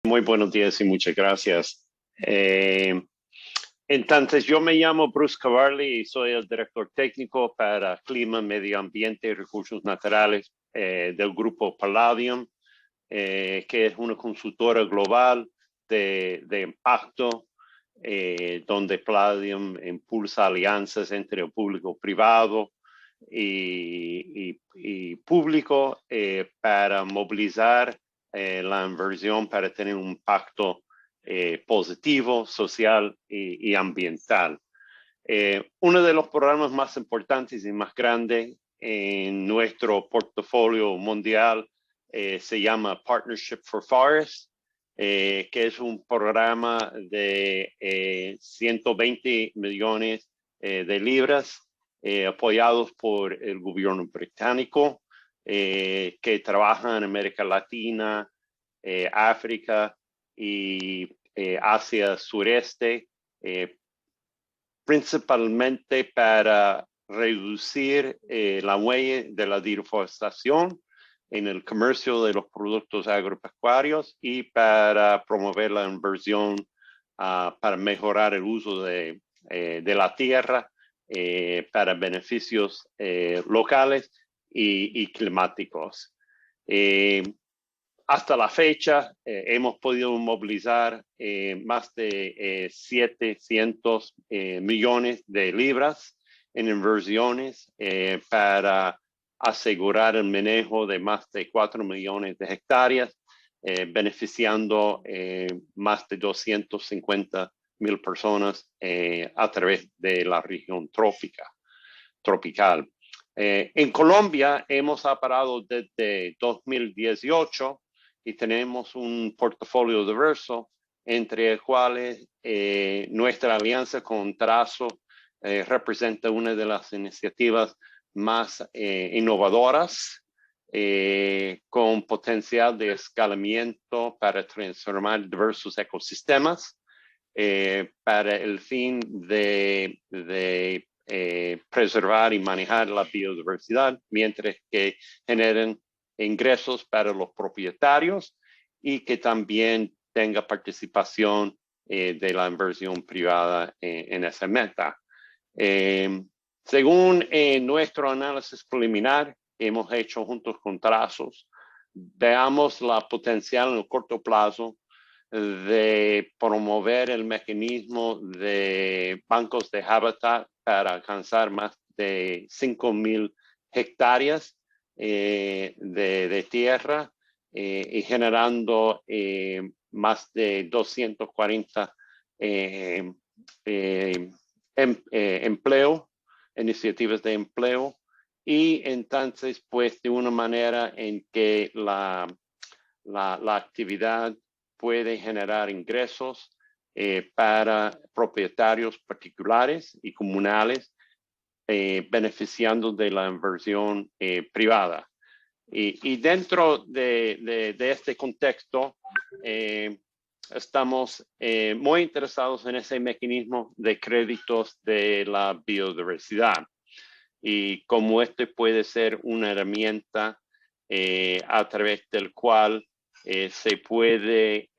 Muy buenos días y muchas gracias. Entonces, yo me llamo Bruce Cavarli y soy el director técnico para Clima, Medio Ambiente y Recursos Naturales del grupo Palladium, que es una consultora global de impacto, donde Palladium impulsa alianzas entre el público privado y público para movilizar la inversión para tener un impacto positivo, social y ambiental. Uno de los programas más importantes y más grandes en nuestro portafolio mundial se llama Partnership for Forests, que es un programa de 120 millones de libras apoyados por el gobierno británico, que trabaja en América Latina, África y Asia Sureste, principalmente para reducir la huella de la deforestación en el comercio de los productos agropecuarios y para promover la inversión para mejorar el uso de la tierra para beneficios locales y climáticos. Hasta la fecha hemos podido movilizar más de 700 millones de libras en inversiones para asegurar el manejo de más de 4 millones de hectáreas, beneficiando más de 250,000 personas a través de la región tropical. En Colombia hemos operado desde 2018 y tenemos un portafolio diverso, entre los cuales nuestra alianza con Trazo representa una de las iniciativas más innovadoras, con potencial de escalamiento para transformar diversos ecosistemas para el fin de preservar y manejar la biodiversidad, mientras que generen ingresos para los propietarios y que también tenga participación de la inversión privada en esa meta. Según nuestro análisis preliminar que hemos hecho juntos con Trazos, veamos la potencial en el corto plazo de promover el mecanismo de bancos de hábitat para alcanzar más de 5,000 hectáreas de tierra y generando más de 240 iniciativas de empleo, y entonces pues de una manera en que la actividad puede generar ingresos para propietarios particulares y comunales, beneficiando de la inversión privada. Y dentro de este contexto, estamos muy interesados en ese mecanismo de créditos de la biodiversidad y cómo este puede ser una herramienta a través del cual se puede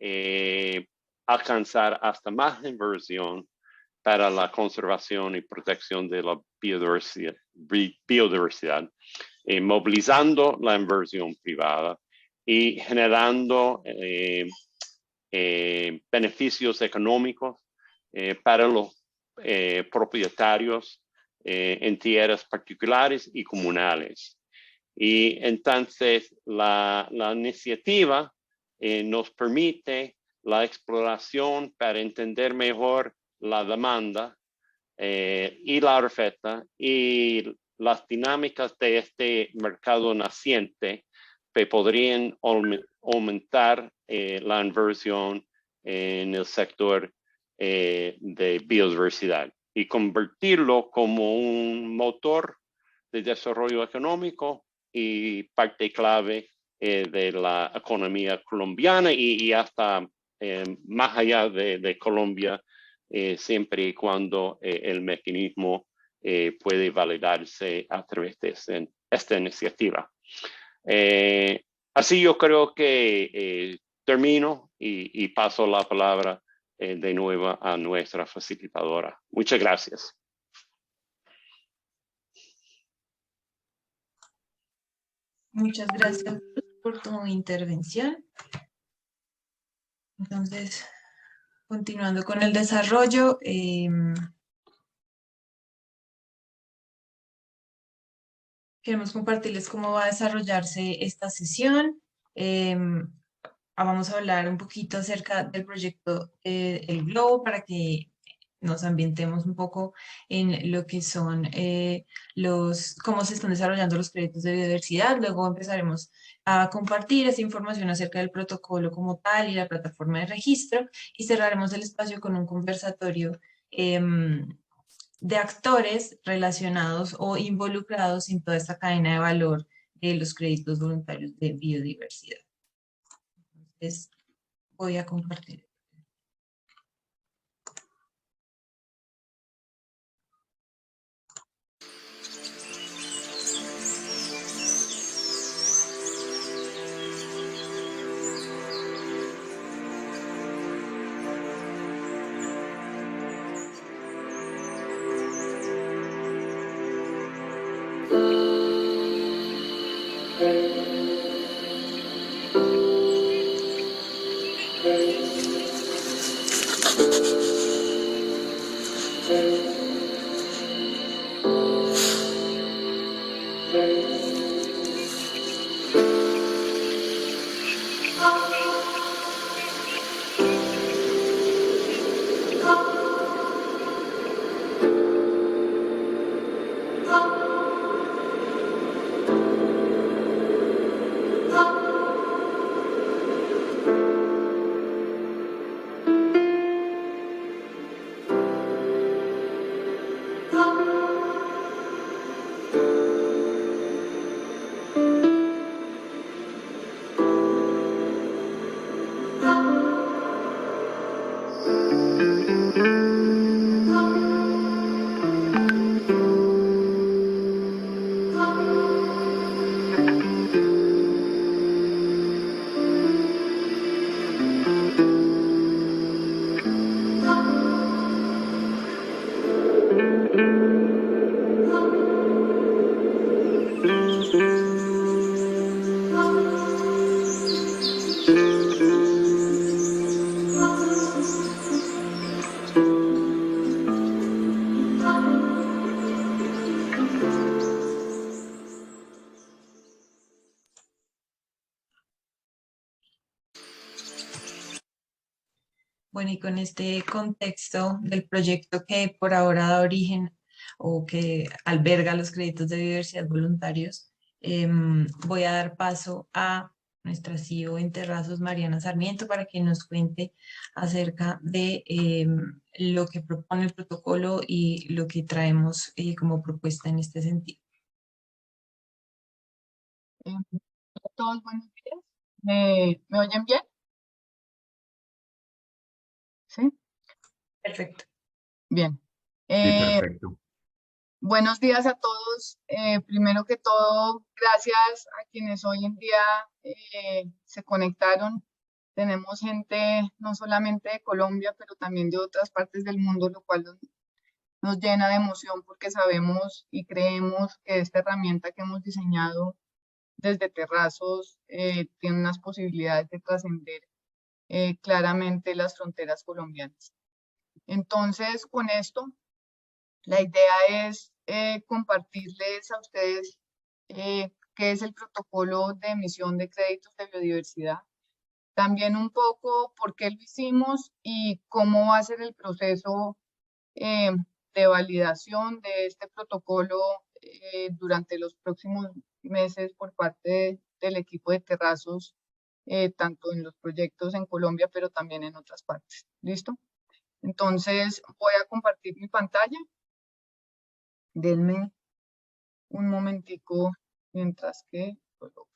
alcanzar hasta más inversión para la conservación y protección de la biodiversidad, movilizando la inversión privada y generando beneficios económicos para los propietarios en tierras particulares y comunales. Y entonces la iniciativa nos permite la exploración para entender mejor la demanda y la oferta y las dinámicas de este mercado naciente que podrían aumentar la inversión en el sector de biodiversidad y convertirlo como un motor de desarrollo económico y parte clave de la economía colombiana y hasta más allá de Colombia, siempre y cuando el mecanismo puede validarse a través de esta iniciativa. Así yo creo que termino y paso la palabra de nuevo a nuestra facilitadora. Muchas gracias. Muchas gracias por tu intervención. Entonces, continuando con el desarrollo, queremos compartirles cómo va a desarrollarse esta sesión. Vamos a hablar un poquito acerca del proyecto El Globo para que nos ambientemos un poco en lo que son cómo se están desarrollando los proyectos de biodiversidad. Luego empezaremos a compartir esta información acerca del protocolo como tal y la plataforma de registro y cerraremos el espacio con un conversatorio de actores relacionados o involucrados en toda esta cadena de valor de los créditos voluntarios de biodiversidad. Entonces, voy a compartir. Bueno, y con este contexto del proyecto que por ahora da origen o que alberga los créditos de biodiversidad voluntarios, voy a dar paso a nuestra CEO en Terrazos, Mariana Sarmiento, para que nos cuente acerca de lo que propone el protocolo y lo que traemos como propuesta en este sentido. A todos, buenos días. ¿Me oyen bien? ¿Sí? Perfecto. Bien. Sí, perfecto. Buenos días a todos. Primero que todo, gracias a quienes hoy en día se conectaron. Tenemos gente no solamente de Colombia, pero también de otras partes del mundo, lo cual nos llena de emoción porque sabemos y creemos que esta herramienta que hemos diseñado desde Terrazos tiene unas posibilidades de trascender claramente las fronteras colombianas. Entonces, con esto, la idea es compartirles a ustedes qué es el protocolo de emisión de créditos de biodiversidad. También un poco por qué lo hicimos y cómo va a ser el proceso de validación de este protocolo durante los próximos meses por parte del equipo de Terrazos, tanto en los proyectos en Colombia, pero también en otras partes. ¿Listo? Entonces voy a compartir mi pantalla. Denme un momentico mientras que lo logro.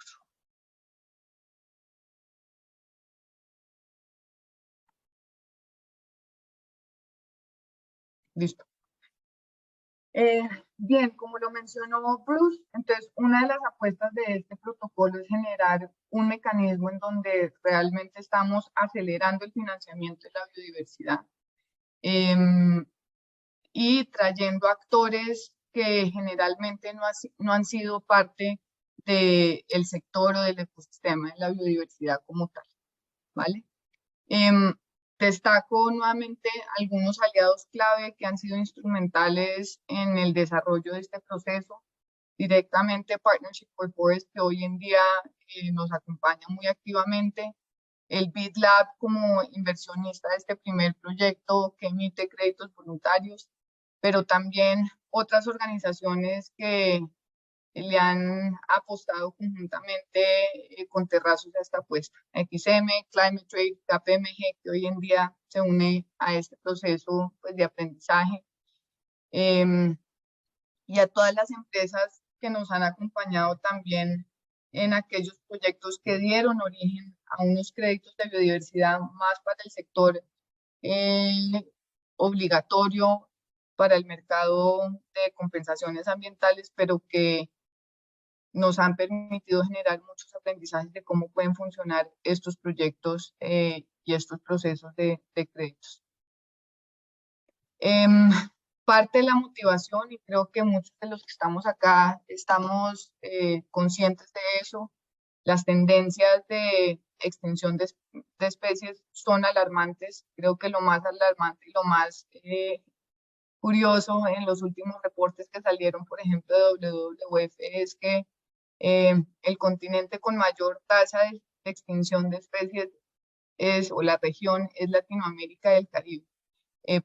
Listo. Bien, como lo mencionó Bruce, entonces una de las apuestas de este protocolo es generar un mecanismo en donde realmente estamos acelerando el financiamiento de la biodiversidad y trayendo actores que generalmente no han sido parte del sector o del ecosistema de la biodiversidad como tal, ¿vale? Destaco nuevamente algunos aliados clave que han sido instrumentales en el desarrollo de este proceso. Directamente Partnership for Forest, que hoy en día nos acompaña muy activamente. El BID Lab como inversionista de este primer proyecto que emite créditos voluntarios, pero también otras organizaciones que le han apostado conjuntamente con Terrazos a esta apuesta. XM, Climate Trade, KPMG, que hoy en día se une a este proceso pues, de aprendizaje. Y a todas las empresas que nos han acompañado también en aquellos proyectos que dieron origen a unos créditos de biodiversidad más para el sector obligatorio para el mercado de compensaciones ambientales, pero que nos han permitido generar muchos aprendizajes de cómo pueden funcionar estos proyectos y estos procesos de créditos. Parte de la motivación, y creo que muchos de los que estamos acá estamos conscientes de eso, las tendencias de extinción de especies son alarmantes. Creo que lo más alarmante y lo más curioso en los últimos reportes que salieron, por ejemplo, de WWF, es que el continente con mayor tasa de extinción de especies o la región es Latinoamérica y el Caribe,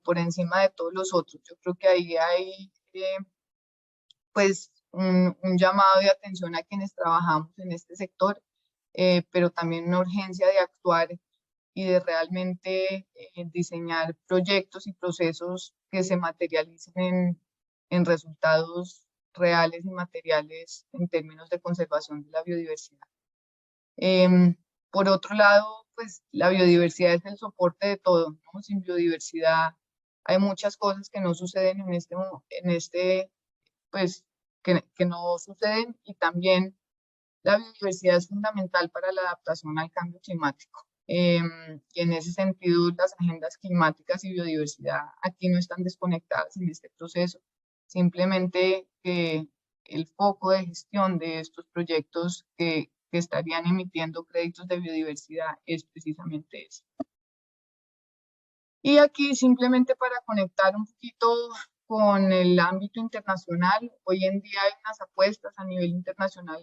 por encima de todos los otros. Yo creo que ahí hay pues un llamado de atención a quienes trabajamos en este sector, pero también una urgencia de actuar y de realmente diseñar proyectos y procesos que se materialicen en resultados reales y materiales en términos de conservación de la biodiversidad. Por otro lado, pues la biodiversidad es el soporte de todo, ¿no? Sin biodiversidad hay muchas cosas que no suceden pues que no suceden, y también la biodiversidad es fundamental para la adaptación al cambio climático. Y en ese sentido, las agendas climáticas y biodiversidad aquí no están desconectadas en este proceso. Simplemente que el foco de gestión de estos proyectos que estarían emitiendo créditos de biodiversidad es precisamente eso. Y aquí simplemente para conectar un poquito con el ámbito internacional, hoy en día hay unas apuestas a nivel internacional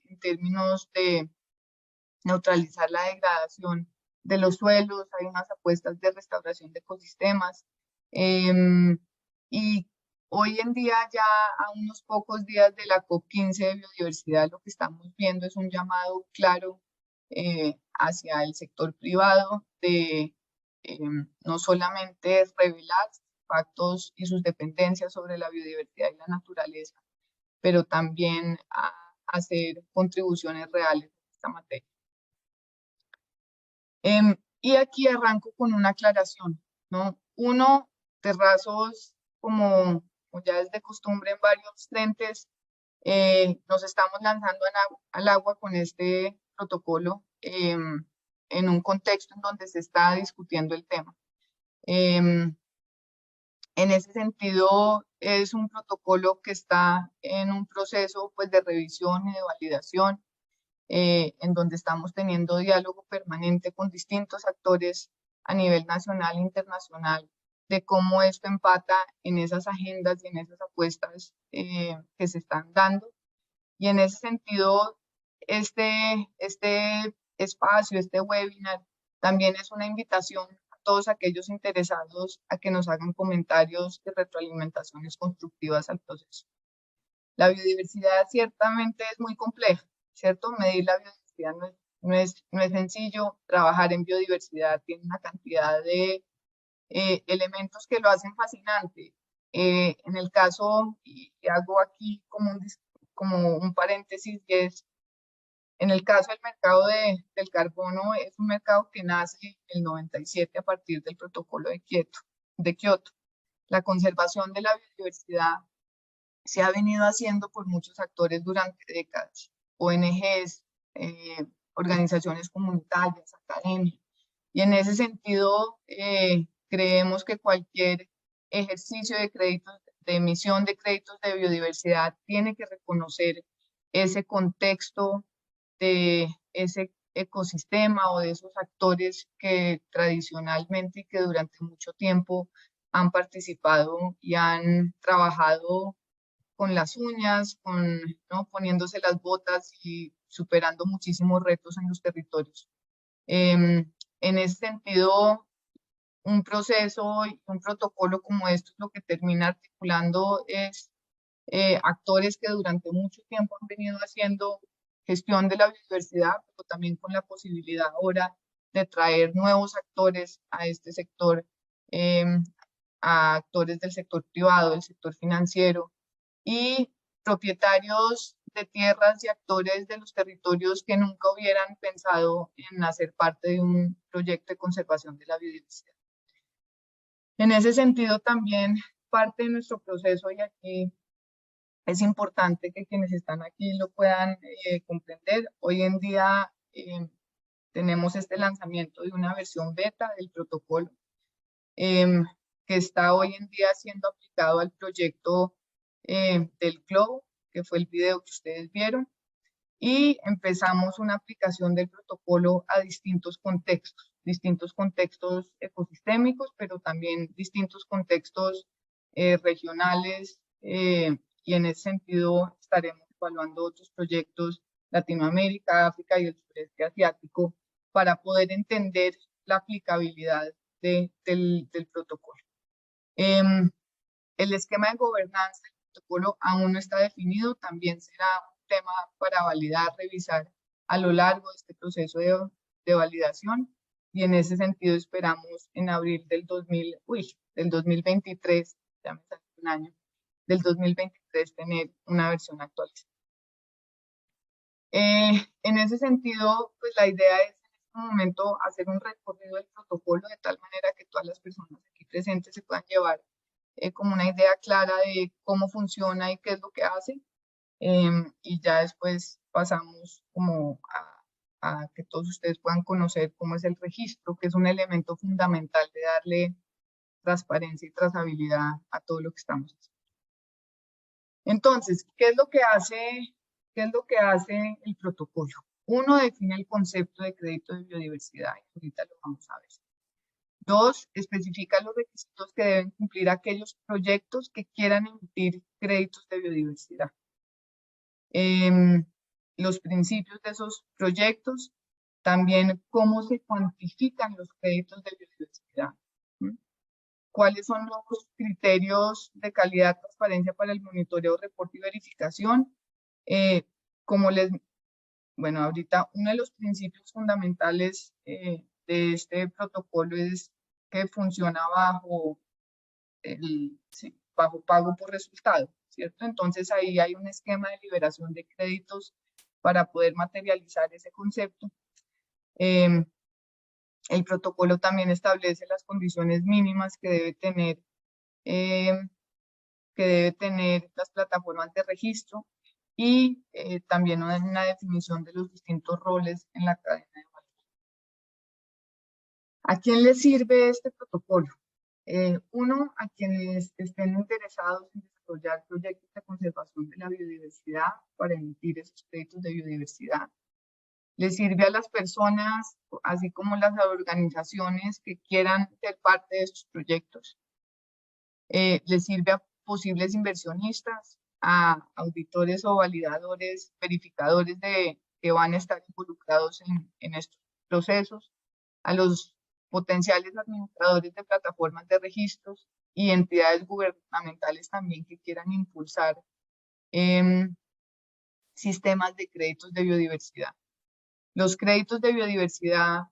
en términos de neutralizar la degradación de los suelos, hay unas apuestas de restauración de ecosistemas. Y hoy en día, ya a unos pocos días de la COP15 de biodiversidad, lo que estamos viendo es un llamado claro hacia el sector privado de no solamente revelar sus impactos y sus dependencias sobre la biodiversidad y la naturaleza, pero también a hacer contribuciones reales en esta materia. Y aquí arranco con una aclaración, ¿no? Uno, Terrazos, como ya es de costumbre en varios frentes, nos estamos lanzando al agua con este protocolo en un contexto en donde se está discutiendo el tema. En ese sentido, es un protocolo que está en un proceso pues, de revisión y de validación, en donde estamos teniendo diálogo permanente con distintos actores a nivel nacional e internacional de cómo esto empata en esas agendas y en esas apuestas que se están dando. Y en ese sentido, este espacio, este webinar, también es una invitación a todos aquellos interesados a que nos hagan comentarios y retroalimentaciones constructivas al proceso. La biodiversidad ciertamente es muy compleja, ¿cierto? Medir la biodiversidad no es sencillo. Trabajar en biodiversidad tiene una cantidad de elementos que lo hacen fascinante. En el caso, y hago aquí como un paréntesis, es en el caso del mercado del carbono, es un mercado que nace en el 97 a partir del protocolo de Kioto. La conservación de la biodiversidad se ha venido haciendo por muchos actores durante décadas, ONGs, organizaciones comunitarias, academia. Y en ese sentido, creemos que cualquier ejercicio de créditos, de emisión de créditos de biodiversidad tiene que reconocer ese contexto de ese ecosistema o de esos actores que tradicionalmente y que durante mucho tiempo han participado y han trabajado con las uñas, ¿no? Poniéndose las botas y superando muchísimos retos en los territorios. En ese sentido, un proceso y un protocolo como esto lo que termina articulando es actores que durante mucho tiempo han venido haciendo gestión de la biodiversidad, pero también con la posibilidad ahora de traer nuevos actores a este sector, a actores del sector privado, del sector financiero y propietarios de tierras y actores de los territorios que nunca hubieran pensado en hacer parte de un proyecto de conservación de la biodiversidad. En ese sentido también parte de nuestro proceso, y aquí es importante que quienes están aquí lo puedan comprender. Hoy en día tenemos este lanzamiento de una versión beta del protocolo que está hoy en día siendo aplicado al proyecto del GLOW, que fue el video que ustedes vieron, y empezamos una aplicación del protocolo a distintos contextos ecosistémicos, pero también distintos contextos regionales, y en ese sentido estaremos evaluando otros proyectos Latinoamérica, África y el sureste asiático para poder entender la aplicabilidad del protocolo. El esquema de gobernanza del protocolo aún no está definido, también será un tema para validar, revisar a lo largo de este proceso de validación, y en ese sentido esperamos en abril del 2023, ya me salió un año, del 2023 tener una versión actualizada. En ese sentido, pues la idea es en este momento hacer un recorrido del protocolo de tal manera que todas las personas aquí presentes se puedan llevar como una idea clara de cómo funciona y qué es lo que hace, y ya después pasamos como a que todos ustedes puedan conocer cómo es el registro, que es un elemento fundamental de darle transparencia y trazabilidad a todo lo que estamos haciendo. Entonces, ¿qué es lo que hace el protocolo? Uno, define el concepto de crédito de biodiversidad, y ahorita lo vamos a ver. Dos, especifica los requisitos que deben cumplir aquellos proyectos que quieran emitir créditos de biodiversidad. Los principios de esos proyectos, también cómo se cuantifican los créditos de biodiversidad. ¿Cuáles son los criterios de calidad, transparencia para el monitoreo, reporte y verificación? Bueno, ahorita uno de los principios fundamentales de este protocolo es que funciona bajo pago por resultado, ¿cierto? Entonces ahí hay un esquema de liberación de créditos para poder materializar ese concepto. El protocolo también establece las condiciones mínimas que debe tener las plataformas de registro, y también una definición de los distintos roles en la cadena de valor. ¿A quién le sirve este protocolo? Uno, a quienes estén interesados en desarrollar proyectos de conservación de la biodiversidad para emitir esos créditos de biodiversidad. Le sirve a las personas, así como las organizaciones que quieran ser parte de estos proyectos. Le sirve a posibles inversionistas, a auditores o validadores, verificadores que van a estar involucrados en estos procesos, a los potenciales administradores de plataformas de registros y entidades gubernamentales también que quieran impulsar sistemas de créditos de biodiversidad. Los créditos de biodiversidad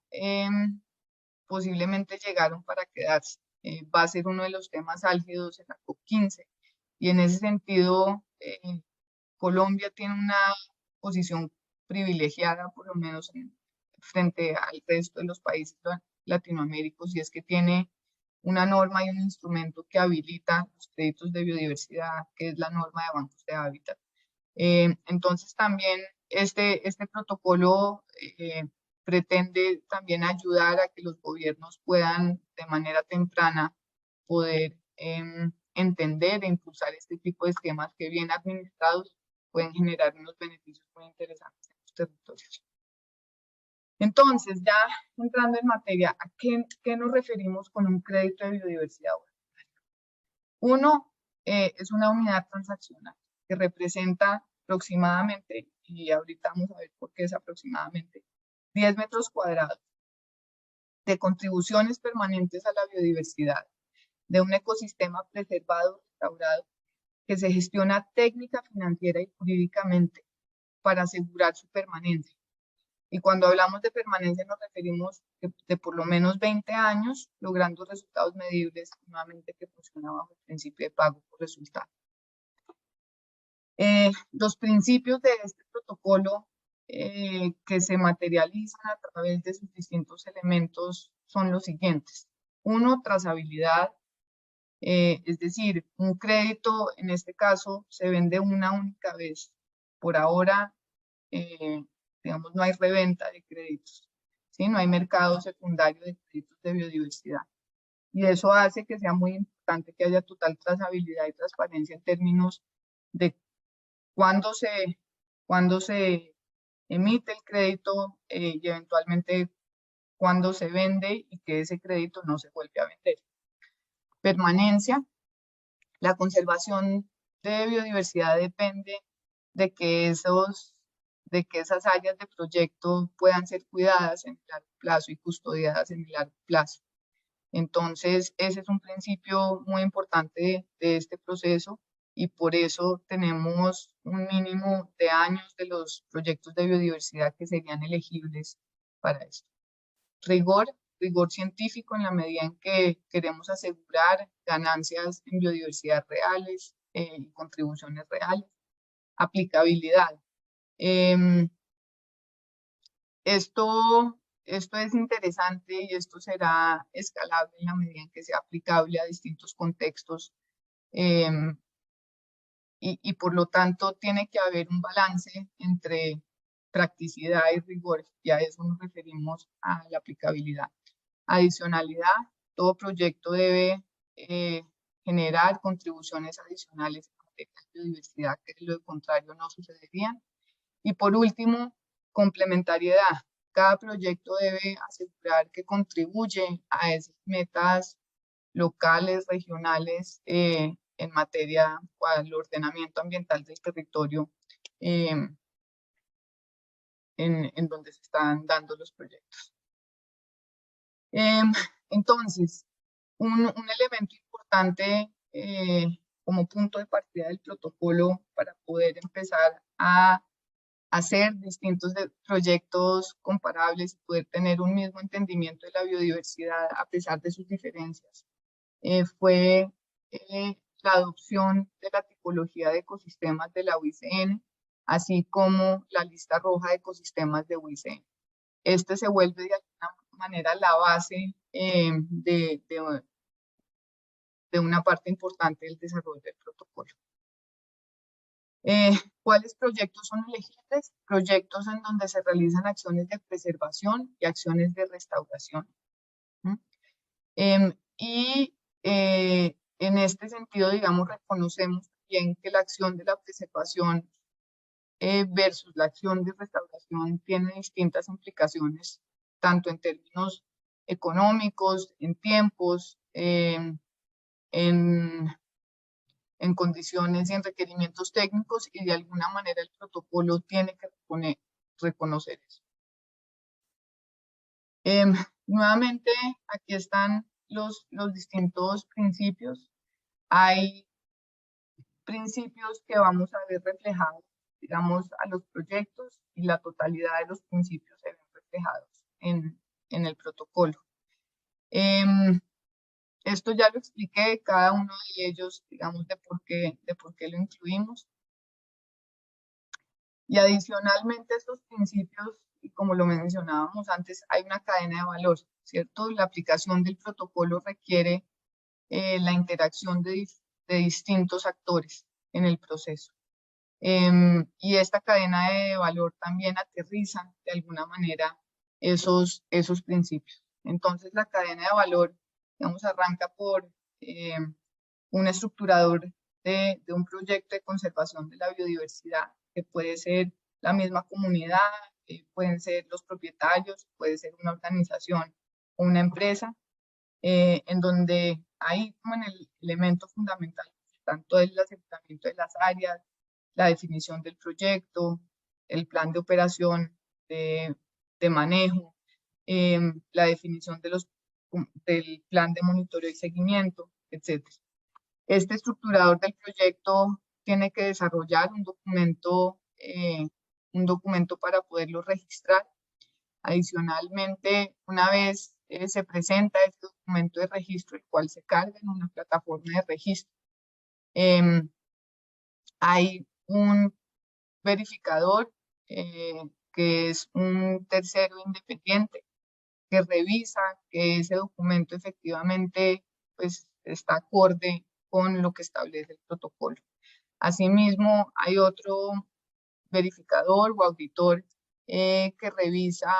posiblemente llegaron para quedarse. Va a ser uno de los temas álgidos en la COP15, y en ese sentido Colombia tiene una posición privilegiada, por lo menos frente al resto de los países latinoamericanos, y es que tiene una norma y un instrumento que habilita los créditos de biodiversidad, que es la norma de bancos de hábitat. Entonces también este protocolo pretende también ayudar a que los gobiernos puedan de manera temprana poder entender e impulsar este tipo de esquemas que bien administrados pueden generar unos beneficios muy interesantes en los territorios. Entonces, ya entrando en materia, ¿a qué nos referimos con un crédito de biodiversidad? Uno es una unidad transaccional que representa aproximadamente, y ahorita vamos a ver por qué es aproximadamente, 10 metros cuadrados de contribuciones permanentes a la biodiversidad de un ecosistema preservado, restaurado, que se gestiona técnica, financiera y jurídicamente para asegurar su permanencia. Y cuando hablamos de permanencia nos referimos de por lo menos 20 años, logrando resultados medibles, nuevamente que funciona bajo el principio de pago por resultado. Los principios de este protocolo que se materializan a través de sus distintos elementos son los siguientes. Uno, trazabilidad, es decir, un crédito en este caso se vende una única vez. Por ahora, digamos, no hay reventa de créditos, ¿sí? No hay mercado secundario de créditos de biodiversidad. Y eso hace que sea muy importante que haya total trazabilidad y transparencia en términos de cuándo se emite el crédito y eventualmente cuándo se vende y que ese crédito no se vuelve a vender. Permanencia. La conservación de biodiversidad depende de que esas áreas de proyecto puedan ser cuidadas en el largo plazo y custodiadas en el largo plazo. Entonces, ese es un principio muy importante de este proceso y por eso tenemos un mínimo de años de los proyectos de biodiversidad que serían elegibles para esto. Rigor científico en la medida en que queremos asegurar ganancias en biodiversidad reales y contribuciones reales. Aplicabilidad. Esto es interesante y esto será escalable en la medida en que sea aplicable a distintos contextos y por lo tanto tiene que haber un balance entre practicidad y rigor, y a eso nos referimos a la aplicabilidad. Adicionalidad, todo proyecto debe generar contribuciones adicionales en materia de biodiversidad, que de lo contrario no sucederían. Y por último, complementariedad. Cada proyecto debe asegurar que contribuye a esas metas locales, regionales, en materia del ordenamiento ambiental del territorio en donde se están dando los proyectos. Entonces, un elemento importante como punto de partida del protocolo para poder empezar a hacer distintos proyectos comparables y poder tener un mismo entendimiento de la biodiversidad a pesar de sus diferencias, fue la adopción de la tipología de ecosistemas de la UICN, así como la lista roja de ecosistemas de UICN. Este se vuelve de alguna manera la base de una parte importante del desarrollo del protocolo. ¿Cuáles proyectos son elegibles? Proyectos en donde se realizan acciones de preservación y acciones de restauración. En este sentido, digamos, reconocemos bien que la acción de la preservación versus la acción de restauración tiene distintas implicaciones, tanto en términos económicos, en tiempos, en condiciones y en requerimientos técnicos, y de alguna manera el protocolo tiene que reconocer eso. Nuevamente, aquí están los distintos principios. Hay principios que vamos a ver reflejados, digamos, a los proyectos, y la totalidad de los principios se ven reflejados en el protocolo. Esto ya lo expliqué, cada uno de ellos, digamos, de por qué lo incluimos. Y adicionalmente a estos principios, y como lo mencionábamos antes, hay una cadena de valor, ¿cierto? La aplicación del protocolo requiere la interacción de distintos actores en el proceso. Y esta cadena de valor también aterriza de alguna manera esos principios. Entonces la cadena de valor, digamos, arranca por un estructurador de un proyecto de conservación de la biodiversidad, que puede ser la misma comunidad, pueden ser los propietarios, puede ser una organización o una empresa, en donde hay como en el elemento fundamental, tanto el asentamiento de las áreas, la definición del proyecto, el plan de operación, de manejo, la definición del plan de monitoreo y seguimiento, etc. Este estructurador del proyecto tiene que desarrollar un documento para poderlo registrar. Adicionalmente, una vez se presenta este documento de registro, el cual se carga en una plataforma de registro, hay un verificador que es un tercero independiente que revisa que ese documento efectivamente pues, está acorde con lo que establece el protocolo. Asimismo, hay otro verificador o auditor que revisa,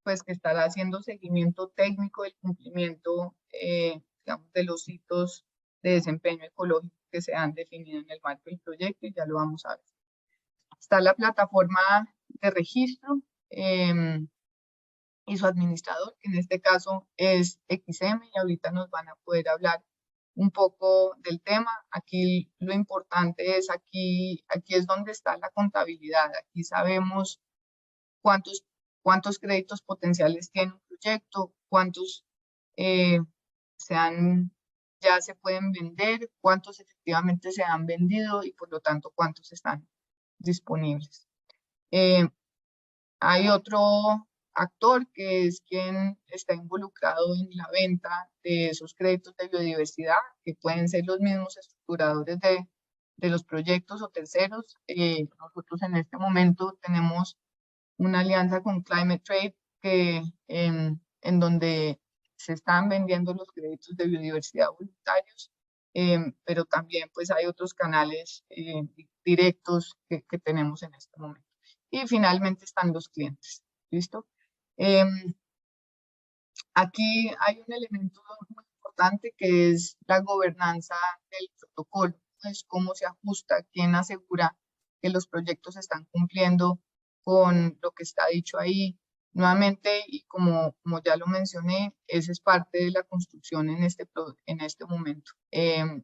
pues que estará haciendo seguimiento técnico del cumplimiento, digamos, de los hitos de desempeño ecológico que se han definido en el marco del proyecto, y ya lo vamos a ver. Está la plataforma de registro y su administrador, que en este caso es XM, y ahorita nos van a poder hablar un poco del tema. Aquí lo importante es, aquí es donde está la contabilidad. Aquí sabemos cuántos créditos potenciales tiene un proyecto, cuántos ya se pueden vender, cuántos efectivamente se han vendido y por lo tanto cuántos están disponibles. Hay otro actor que es quien está involucrado en la venta de esos créditos de biodiversidad, que pueden ser los mismos estructuradores de los proyectos o terceros. Nosotros en este momento tenemos una alianza con Climate Trade en donde se están vendiendo los créditos de biodiversidad voluntarios, pero también pues hay otros canales directos que tenemos en este momento. Y finalmente están los clientes, ¿listo? Aquí hay un elemento muy importante que es la gobernanza del protocolo, es cómo se ajusta, quién asegura que los proyectos están cumpliendo con lo que está dicho ahí. Nuevamente, y como ya lo mencioné, esa es parte de la construcción en este momento.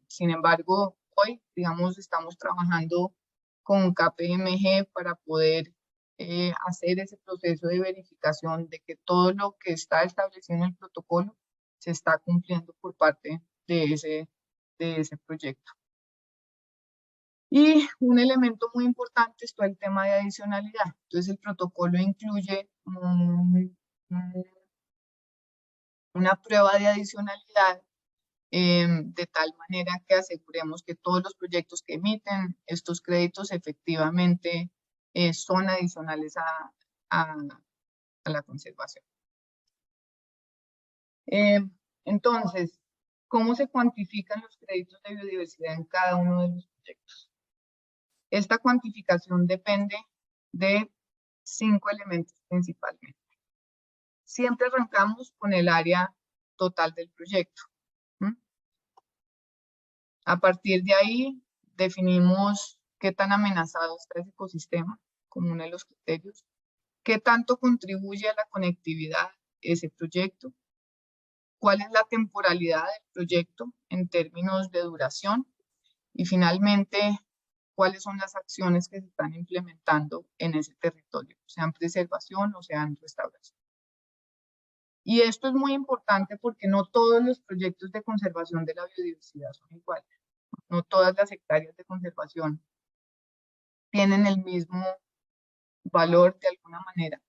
Sin embargo, hoy, digamos, estamos trabajando con KPMG para poder hacer ese proceso de verificación de que todo lo que está establecido en el protocolo se está cumpliendo por parte de ese proyecto. Y un elemento muy importante es todo el tema de adicionalidad. Entonces el protocolo incluye una prueba de adicionalidad de tal manera que aseguremos que todos los proyectos que emiten estos créditos efectivamente son adicionales a la conservación. Entonces, ¿cómo se cuantifican los créditos de biodiversidad en cada uno de los proyectos? Esta cuantificación depende de 5 elementos principalmente. Siempre arrancamos con el área total del proyecto. A partir de ahí definimos qué tan amenazado está ese ecosistema como uno de los criterios, qué tanto contribuye a la conectividad ese proyecto, cuál es la temporalidad del proyecto en términos de duración y finalmente cuáles son las acciones que se están implementando en ese territorio, sean preservación o sean restauración. Y esto es muy importante porque no todos los proyectos de conservación de la biodiversidad son iguales. No todas las hectáreas de conservación tienen el mismo valor de alguna manera,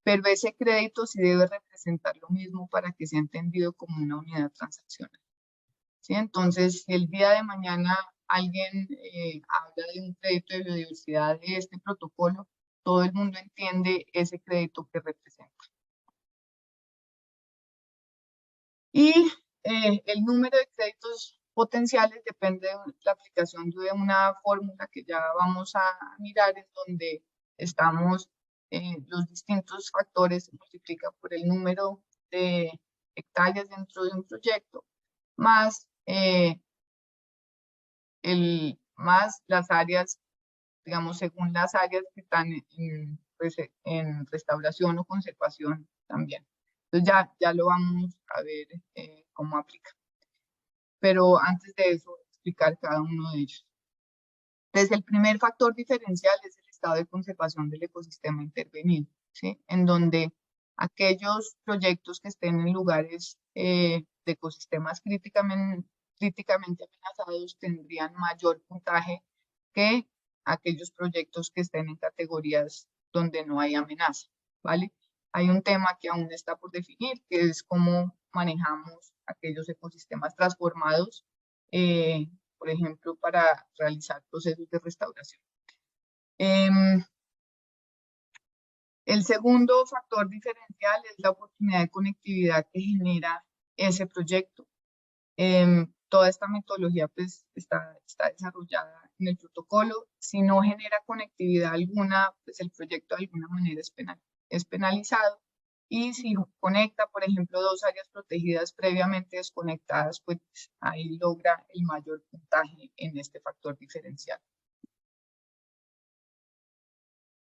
pero ese crédito sí debe representar lo mismo para que sea entendido como una unidad transaccional. ¿Sí? Entonces, si el día de mañana alguien habla de un crédito de biodiversidad de este protocolo, todo el mundo entiende ese crédito que representa. Y el número de créditos potenciales depende de la aplicación de una fórmula que ya vamos a mirar, en donde estamos los distintos factores se multiplican por el número de hectáreas dentro de un proyecto, más, más las áreas, digamos, según las áreas que están en restauración o conservación también. Entonces ya lo vamos a ver cómo aplica. Pero antes de eso, explicar cada uno de ellos. Entonces, el primer factor diferencial es el estado de conservación del ecosistema intervenido, ¿sí? En donde aquellos proyectos que estén en lugares de ecosistemas críticamente amenazados tendrían mayor puntaje que aquellos proyectos que estén en categorías donde no hay amenaza, ¿vale? Hay un tema que aún está por definir, que es cómo manejamos aquellos ecosistemas transformados, por ejemplo, para realizar procesos de restauración. El segundo factor diferencial es la oportunidad de conectividad que genera ese proyecto. Toda esta metodología pues, está desarrollada en el protocolo. Si no genera conectividad alguna, pues el proyecto de alguna manera es penalizado. Y si conecta, por ejemplo, dos áreas protegidas previamente desconectadas, pues ahí logra el mayor puntaje en este factor diferencial.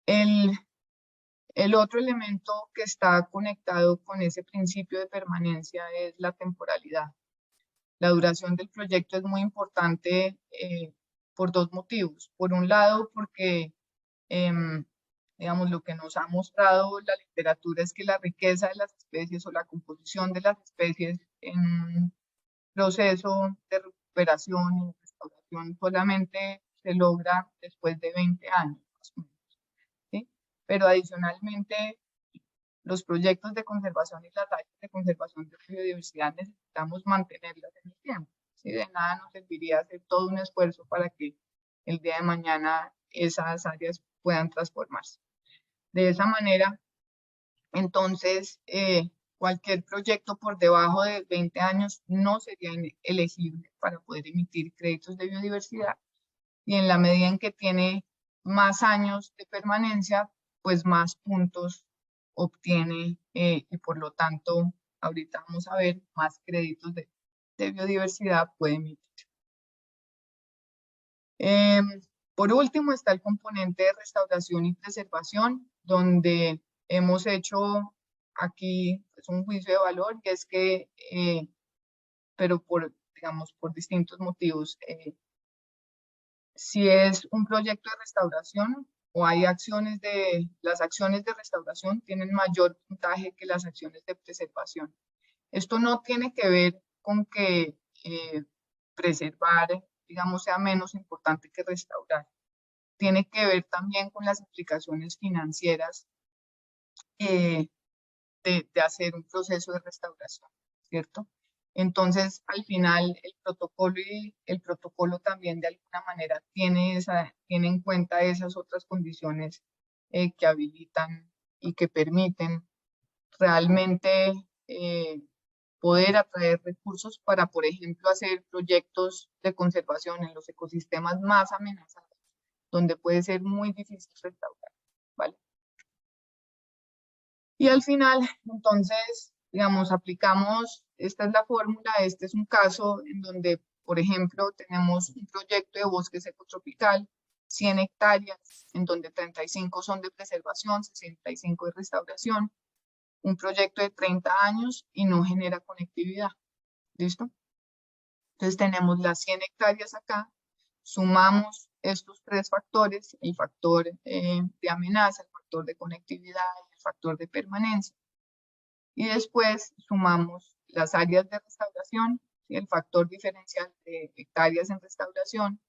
El otro elemento que está conectado con ese principio de permanencia es la temporalidad. La duración del proyecto es muy importante por dos motivos. Por un lado, porque digamos, lo que nos ha mostrado la literatura es que la riqueza de las especies o la composición de las especies en un proceso de recuperación y restauración solamente se logra después de 20 años, más o menos, ¿sí? Pero adicionalmente, los proyectos de conservación y las áreas de conservación de biodiversidad necesitamos mantenerlas en el tiempo, ¿sí? De nada nos serviría hacer todo un esfuerzo para que el día de mañana esas áreas puedan transformarse. De esa manera, entonces, cualquier proyecto por debajo de 20 años no sería elegible para poder emitir créditos de biodiversidad, y en la medida en que tiene más años de permanencia, pues más puntos obtiene y por lo tanto, ahorita vamos a ver, más créditos de biodiversidad puede emitir. Por último está el componente de restauración y preservación, donde hemos hecho aquí pues, un juicio de valor, y es que, pero digamos, por distintos motivos, si es un proyecto de restauración o hay las acciones de restauración tienen mayor puntaje que las acciones de preservación. Esto no tiene que ver con que preservar, digamos, sea menos importante que restaurar. Tiene que ver también con las implicaciones financieras de hacer un proceso de restauración, ¿cierto? Entonces, al final, el protocolo también de alguna manera tiene en cuenta esas otras condiciones que habilitan y que permiten realmente poder atraer recursos para, por ejemplo, hacer proyectos de conservación en los ecosistemas más amenazados, donde puede ser muy difícil restaurar, ¿vale? Y al final, entonces, digamos, aplicamos, esta es la fórmula, este es un caso en donde, por ejemplo, tenemos un proyecto de bosque seco tropical, 100 hectáreas, en donde 35 son de preservación, 65 de restauración, un proyecto de 30 años y no genera conectividad, ¿listo? Entonces tenemos las 100 hectáreas acá, sumamos estos tres factores, el factor de amenaza, el factor de conectividad y el factor de permanencia. Y después sumamos las áreas de restauración, ¿sí? El factor diferencial de hectáreas en restauración,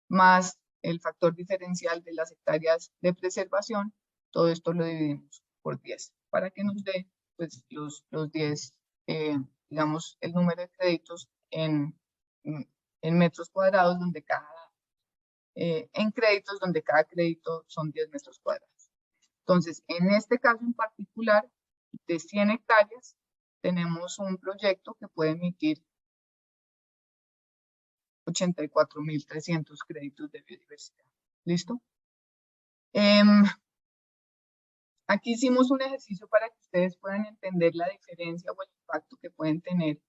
más el factor diferencial de las hectáreas de preservación. Todo esto lo dividimos por 10 para que nos dé pues, los 10, digamos, el número de créditos en metros cuadrados, donde en créditos, donde cada crédito son 10 metros cuadrados. Entonces, en este caso en particular, de 100 hectáreas, tenemos un proyecto que puede emitir 84.300 créditos de biodiversidad. ¿Listo? Aquí hicimos un ejercicio para que ustedes puedan entender la diferencia o el impacto que pueden tener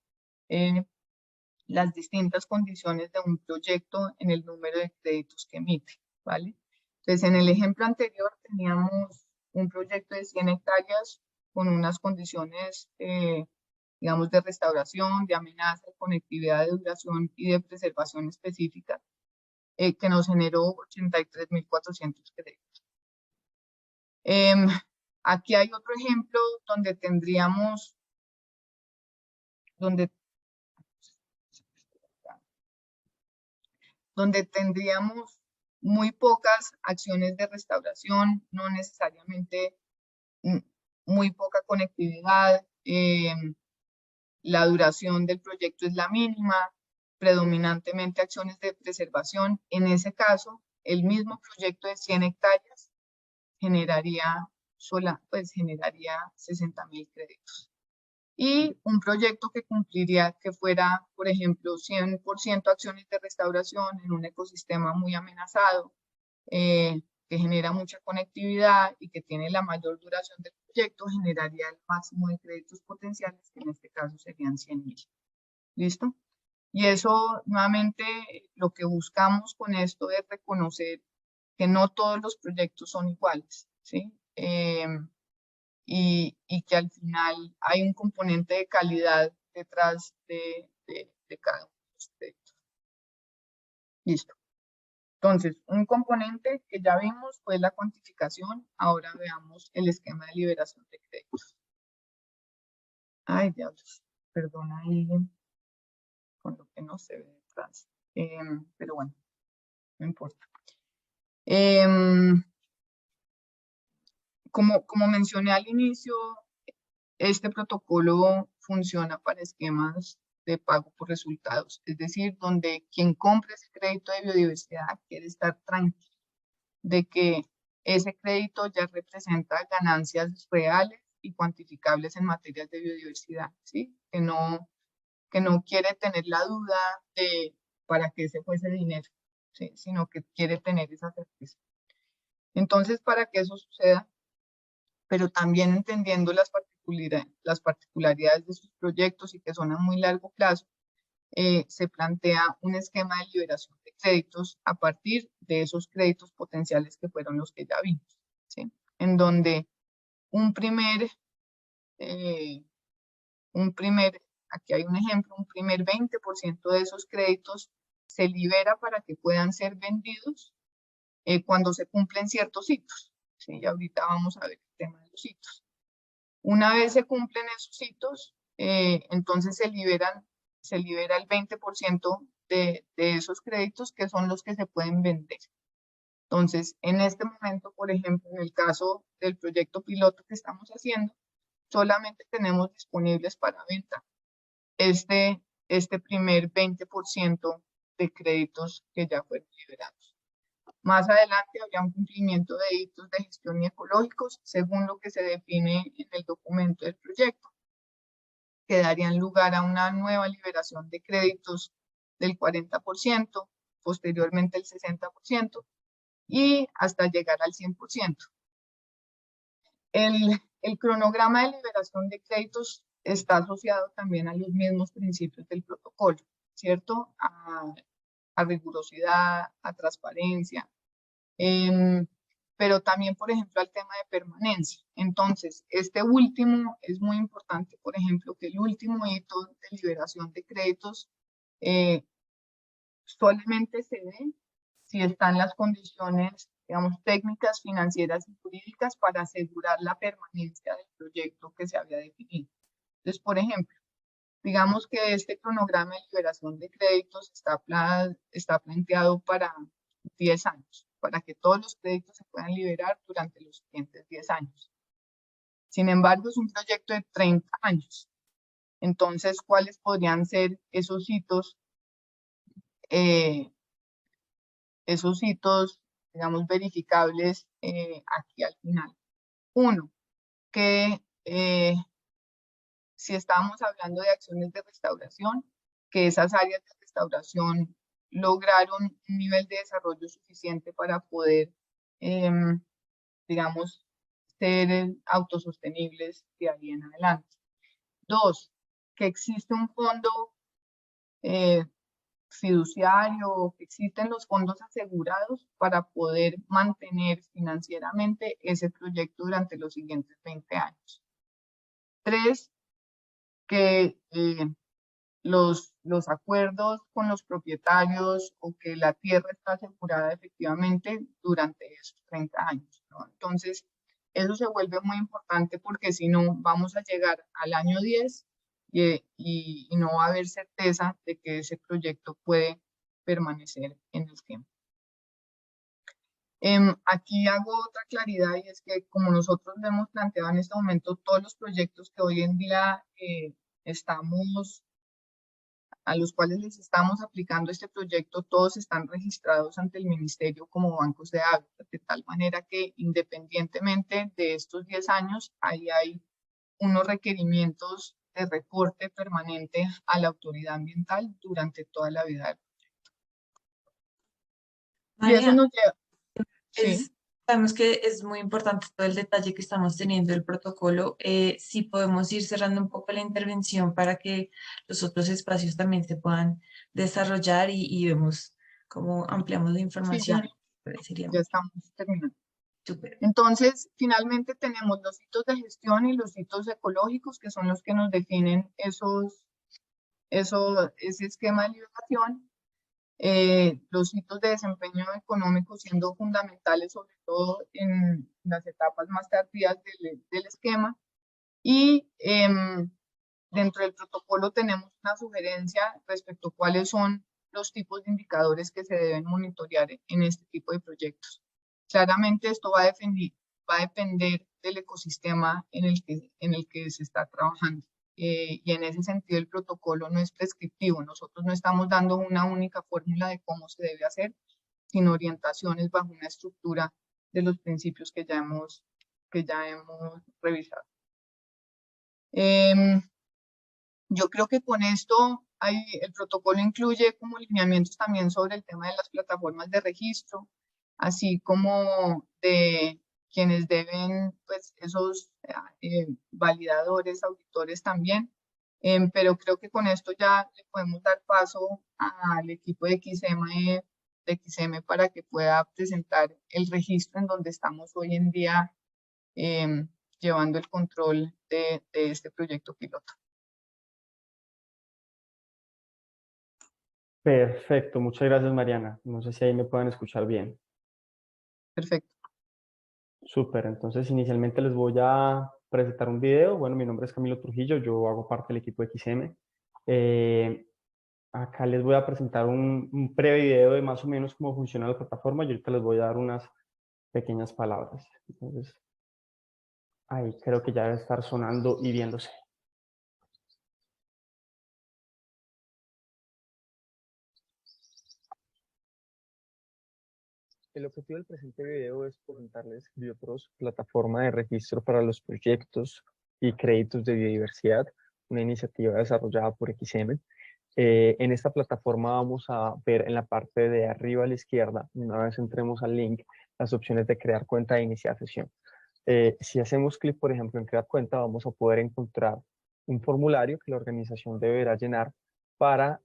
las distintas condiciones de un proyecto en el número de créditos que emite, ¿vale? Entonces, en el ejemplo anterior teníamos un proyecto de 100 hectáreas con unas condiciones, digamos, de restauración, de amenaza, de conectividad, de duración y de preservación específica, que nos generó 83.400 créditos. Aquí hay otro ejemplo donde tendríamos, muy pocas acciones de restauración, no necesariamente muy poca conectividad, la duración del proyecto es la mínima, predominantemente acciones de preservación. En ese caso, el mismo proyecto de 100 hectáreas generaría 60.000 créditos. Y un proyecto que cumpliría, que fuera, por ejemplo, 100% acciones de restauración en un ecosistema muy amenazado, que genera mucha conectividad y que tiene la mayor duración del proyecto, generaría el máximo de créditos potenciales, que en este caso serían 100.000. ¿Listo? Y eso, nuevamente, lo que buscamos con esto es reconocer que no todos los proyectos son iguales, ¿sí? Y que al final hay un componente de calidad detrás de cada uno de los proyectos. Listo. Entonces, un componente que ya vimos fue la cuantificación. Ahora veamos el esquema de liberación de créditos. Ay, diablos, perdona ahí con lo que no se ve detrás. Pero bueno, no importa. Como mencioné al inicio, este protocolo funciona para esquemas de pago por resultados, es decir, donde quien compre ese crédito de biodiversidad quiere estar tranquilo de que ese crédito ya representa ganancias reales y cuantificables en materia de biodiversidad, ¿sí? Que no quiere tener la duda de para qué se fue ese dinero, ¿sí? Sino que quiere tener esa certeza. Entonces, para que eso suceda, pero también entendiendo las particularidades de sus proyectos y que son a muy largo plazo, se plantea un esquema de liberación de créditos a partir de esos créditos potenciales que fueron los que ya vimos, ¿sí? En donde aquí hay un ejemplo, un primer 20% de esos créditos se libera para que puedan ser vendidos cuando se cumplen ciertos hitos, ¿sí? Y ahorita vamos a ver el tema de los hitos. Una vez se cumplen esos hitos, entonces se libera el 20% de esos créditos, que son los que se pueden vender. Entonces, en este momento, por ejemplo, en el caso del proyecto piloto que estamos haciendo, solamente tenemos disponibles para venta este primer 20% de créditos que ya fueron liberados. Más adelante habría un cumplimiento de hitos de gestión y ecológicos según lo que se define en el documento del proyecto, que darían lugar a una nueva liberación de créditos del 40%, posteriormente el 60% y hasta llegar al 100%. El cronograma de liberación de créditos está asociado también a los mismos principios del protocolo, ¿cierto? A rigurosidad, a transparencia, pero también, por ejemplo, al tema de permanencia. Entonces, este último es muy importante, por ejemplo, que el último hito de liberación de créditos solamente se ve si están las condiciones, digamos, técnicas, financieras y jurídicas para asegurar la permanencia del proyecto que se había definido. Entonces, por ejemplo, digamos que este cronograma de liberación de créditos está planteado para 10 años, para que todos los créditos se puedan liberar durante los siguientes 10 años. Sin embargo, es un proyecto de 30 años. Entonces, ¿cuáles podrían ser esos hitos, digamos, verificables aquí al final? Uno, que si estábamos hablando de acciones de restauración, que esas áreas de restauración lograron un nivel de desarrollo suficiente para poder, digamos, ser autosostenibles de ahí en adelante. 2, que existe un fondo fiduciario, que existen los fondos asegurados para poder mantener financieramente ese proyecto durante los siguientes 20 años. 3, que los acuerdos con los propietarios o que la tierra está asegurada efectivamente durante esos 30 años, ¿no? Entonces, eso se vuelve muy importante porque si no, vamos a llegar al año 10 y no va a haber certeza de que ese proyecto puede permanecer en el tiempo. Aquí hago otra claridad y es que como nosotros lo hemos planteado en este momento, todos los proyectos que hoy en día a los cuales les estamos aplicando este proyecto, todos están registrados ante el Ministerio como bancos de hábitat, de tal manera que independientemente de estos 10 años, ahí hay unos requerimientos de reporte permanente a la autoridad ambiental durante toda la vida del proyecto. Y eso María, nos lleva, sí. sabemos que es muy importante todo el detalle que estamos teniendo del protocolo. Si podemos ir cerrando un poco la intervención para que los otros espacios también se puedan desarrollar y vemos cómo ampliamos la Sí, información. Sería ya estamos terminando. súper. Entonces, finalmente tenemos los hitos de gestión y los hitos ecológicos, que son los que nos definen ese esquema de liberación. Los hitos de desempeño económico siendo fundamentales, sobre todo en las etapas más tardías del esquema. Y dentro del protocolo tenemos una sugerencia respecto a cuáles son los tipos de indicadores que se deben monitorear en este tipo de proyectos. Claramente esto va a depender del ecosistema en el que se está trabajando. Y en ese sentido el protocolo no es prescriptivo. Nosotros no estamos dando una única fórmula de cómo se debe hacer, sino orientaciones bajo una estructura de los principios que ya hemos revisado. Yo creo que con esto el protocolo incluye como lineamientos también sobre el tema de las plataformas de registro, así como de quienes deben, pues, esos validadores, auditores también. Pero creo que con esto ya le podemos dar paso al equipo de XM para que pueda presentar el registro en donde estamos hoy en día llevando el control de este proyecto piloto. Perfecto, muchas gracias, Mariana. No sé si ahí me pueden escuchar bien. Perfecto. Súper, entonces inicialmente les voy a presentar un video. Bueno, mi nombre es Camilo Trujillo, yo hago parte del equipo XM. Acá les voy a presentar un breve video de más o menos cómo funciona la plataforma y ahorita les voy a dar unas pequeñas palabras. Entonces, ahí creo que ya debe estar sonando y viéndose. El objetivo del presente video es presentarles Biotros, plataforma de registro para los proyectos y créditos de biodiversidad, una iniciativa desarrollada por XM. En esta plataforma vamos a ver en la parte de arriba a la izquierda, una vez entremos al link, las opciones de crear cuenta e iniciar sesión. Si hacemos clic, por ejemplo, en crear cuenta, vamos a poder encontrar un formulario que la organización deberá llenar para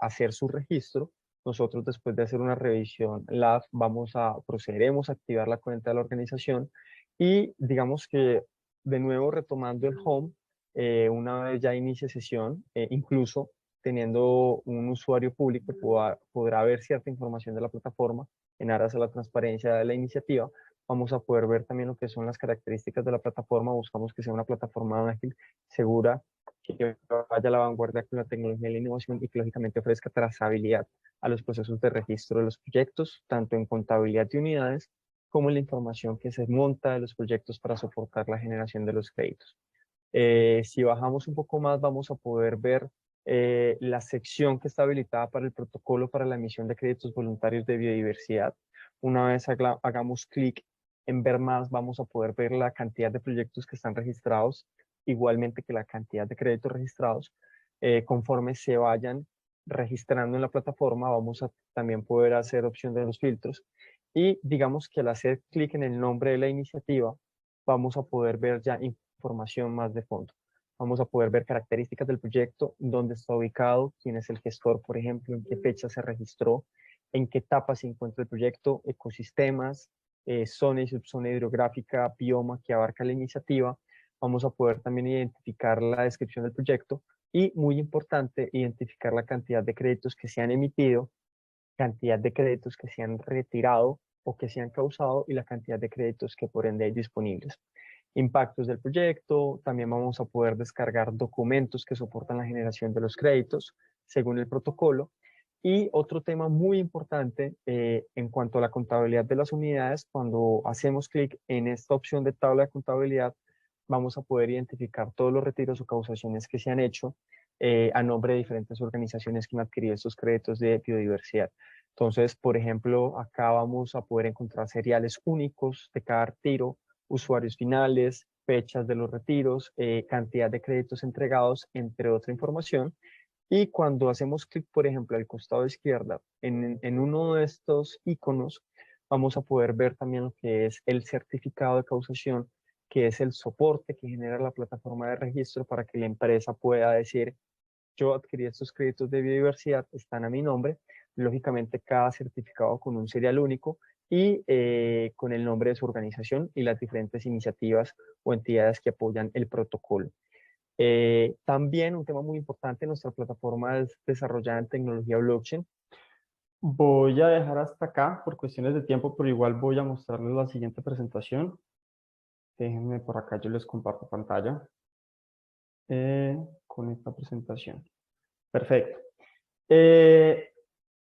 hacer su registro. Nosotros, después de hacer una revisión LAF, procederemos a activar la cuenta de la organización y digamos que, de nuevo, retomando el home, una vez ya inicie sesión, incluso teniendo un usuario público, podrá ver cierta información de la plataforma en aras a la transparencia de la iniciativa. Vamos a poder ver también lo que son las características de la plataforma. Buscamos que sea una plataforma ágil, segura, que vaya a la vanguardia con la tecnología y la innovación y que lógicamente ofrezca trazabilidad a los procesos de registro de los proyectos, tanto en contabilidad de unidades como en la información que se monta de los proyectos para soportar la generación de los créditos. Si bajamos un poco más, vamos a poder ver la sección que está habilitada para el protocolo para la emisión de créditos voluntarios de biodiversidad. Una vez hagamos clic en ver más, vamos a poder ver la cantidad de proyectos que están registrados igualmente que la cantidad de créditos registrados. Conforme se vayan registrando en la plataforma, vamos a también poder hacer opción de los filtros. Y digamos que al hacer clic en el nombre de la iniciativa, vamos a poder ver ya información más de fondo. Vamos a poder ver características del proyecto, dónde está ubicado, quién es el gestor, por ejemplo, en qué fecha se registró, en qué etapa se encuentra el proyecto, ecosistemas, zona y subzona hidrográfica, bioma que abarca la iniciativa. Vamos a poder también identificar la descripción del proyecto y, muy importante, identificar la cantidad de créditos que se han emitido, cantidad de créditos que se han retirado o que se han causado y la cantidad de créditos que por ende hay disponibles. Impactos del proyecto, también vamos a poder descargar documentos que soportan la generación de los créditos según el protocolo. Y otro tema muy importante en cuanto a la contabilidad de las unidades, cuando hacemos clic en esta opción de tabla de contabilidad, vamos a poder identificar todos los retiros o causaciones que se han hecho a nombre de diferentes organizaciones que han adquirido estos créditos de biodiversidad. Entonces, por ejemplo, acá vamos a poder encontrar seriales únicos de cada retiro, usuarios finales, fechas de los retiros, cantidad de créditos entregados, entre otra información. Y cuando hacemos clic, por ejemplo, al costado izquierda, en uno de estos iconos, vamos a poder ver también lo que es el certificado de causación, que es el soporte que genera la plataforma de registro para que la empresa pueda decir: yo adquirí estos créditos de biodiversidad, están a mi nombre. Lógicamente, cada certificado con un serial único y con el nombre de su organización y las diferentes iniciativas o entidades que apoyan el protocolo. También un tema muy importante, nuestra plataforma es desarrollada en tecnología blockchain. Voy a dejar hasta acá por cuestiones de tiempo, pero igual voy a mostrarles la siguiente presentación. Déjenme por acá, yo les comparto pantalla con esta presentación. Perfecto.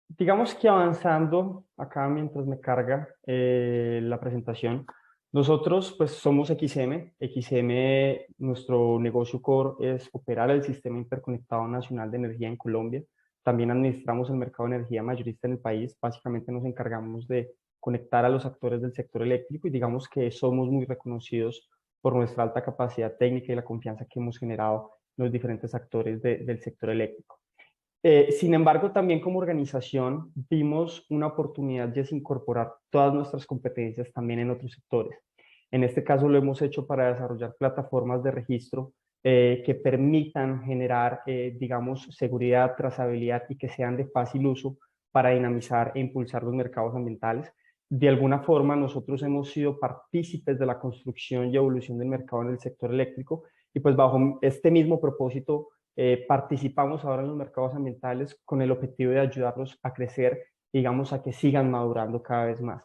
Digamos que avanzando acá mientras me carga la presentación, nosotros pues somos XM. XM, nuestro negocio core es operar el Sistema Interconectado Nacional de Energía en Colombia. También administramos el mercado de energía mayorista en el país. Básicamente nos encargamos de conectar a los actores del sector eléctrico y digamos que somos muy reconocidos por nuestra alta capacidad técnica y la confianza que hemos generado en los diferentes actores del sector eléctrico. Sin embargo, también como organización vimos una oportunidad de incorporar todas nuestras competencias también en otros sectores. En este caso lo hemos hecho para desarrollar plataformas de registro que permitan generar, digamos, seguridad, trazabilidad y que sean de fácil uso para dinamizar e impulsar los mercados ambientales. De alguna forma, nosotros hemos sido partícipes de la construcción y evolución del mercado en el sector eléctrico y pues bajo este mismo propósito participamos ahora en los mercados ambientales con el objetivo de ayudarlos a crecer, digamos, a que sigan madurando cada vez más.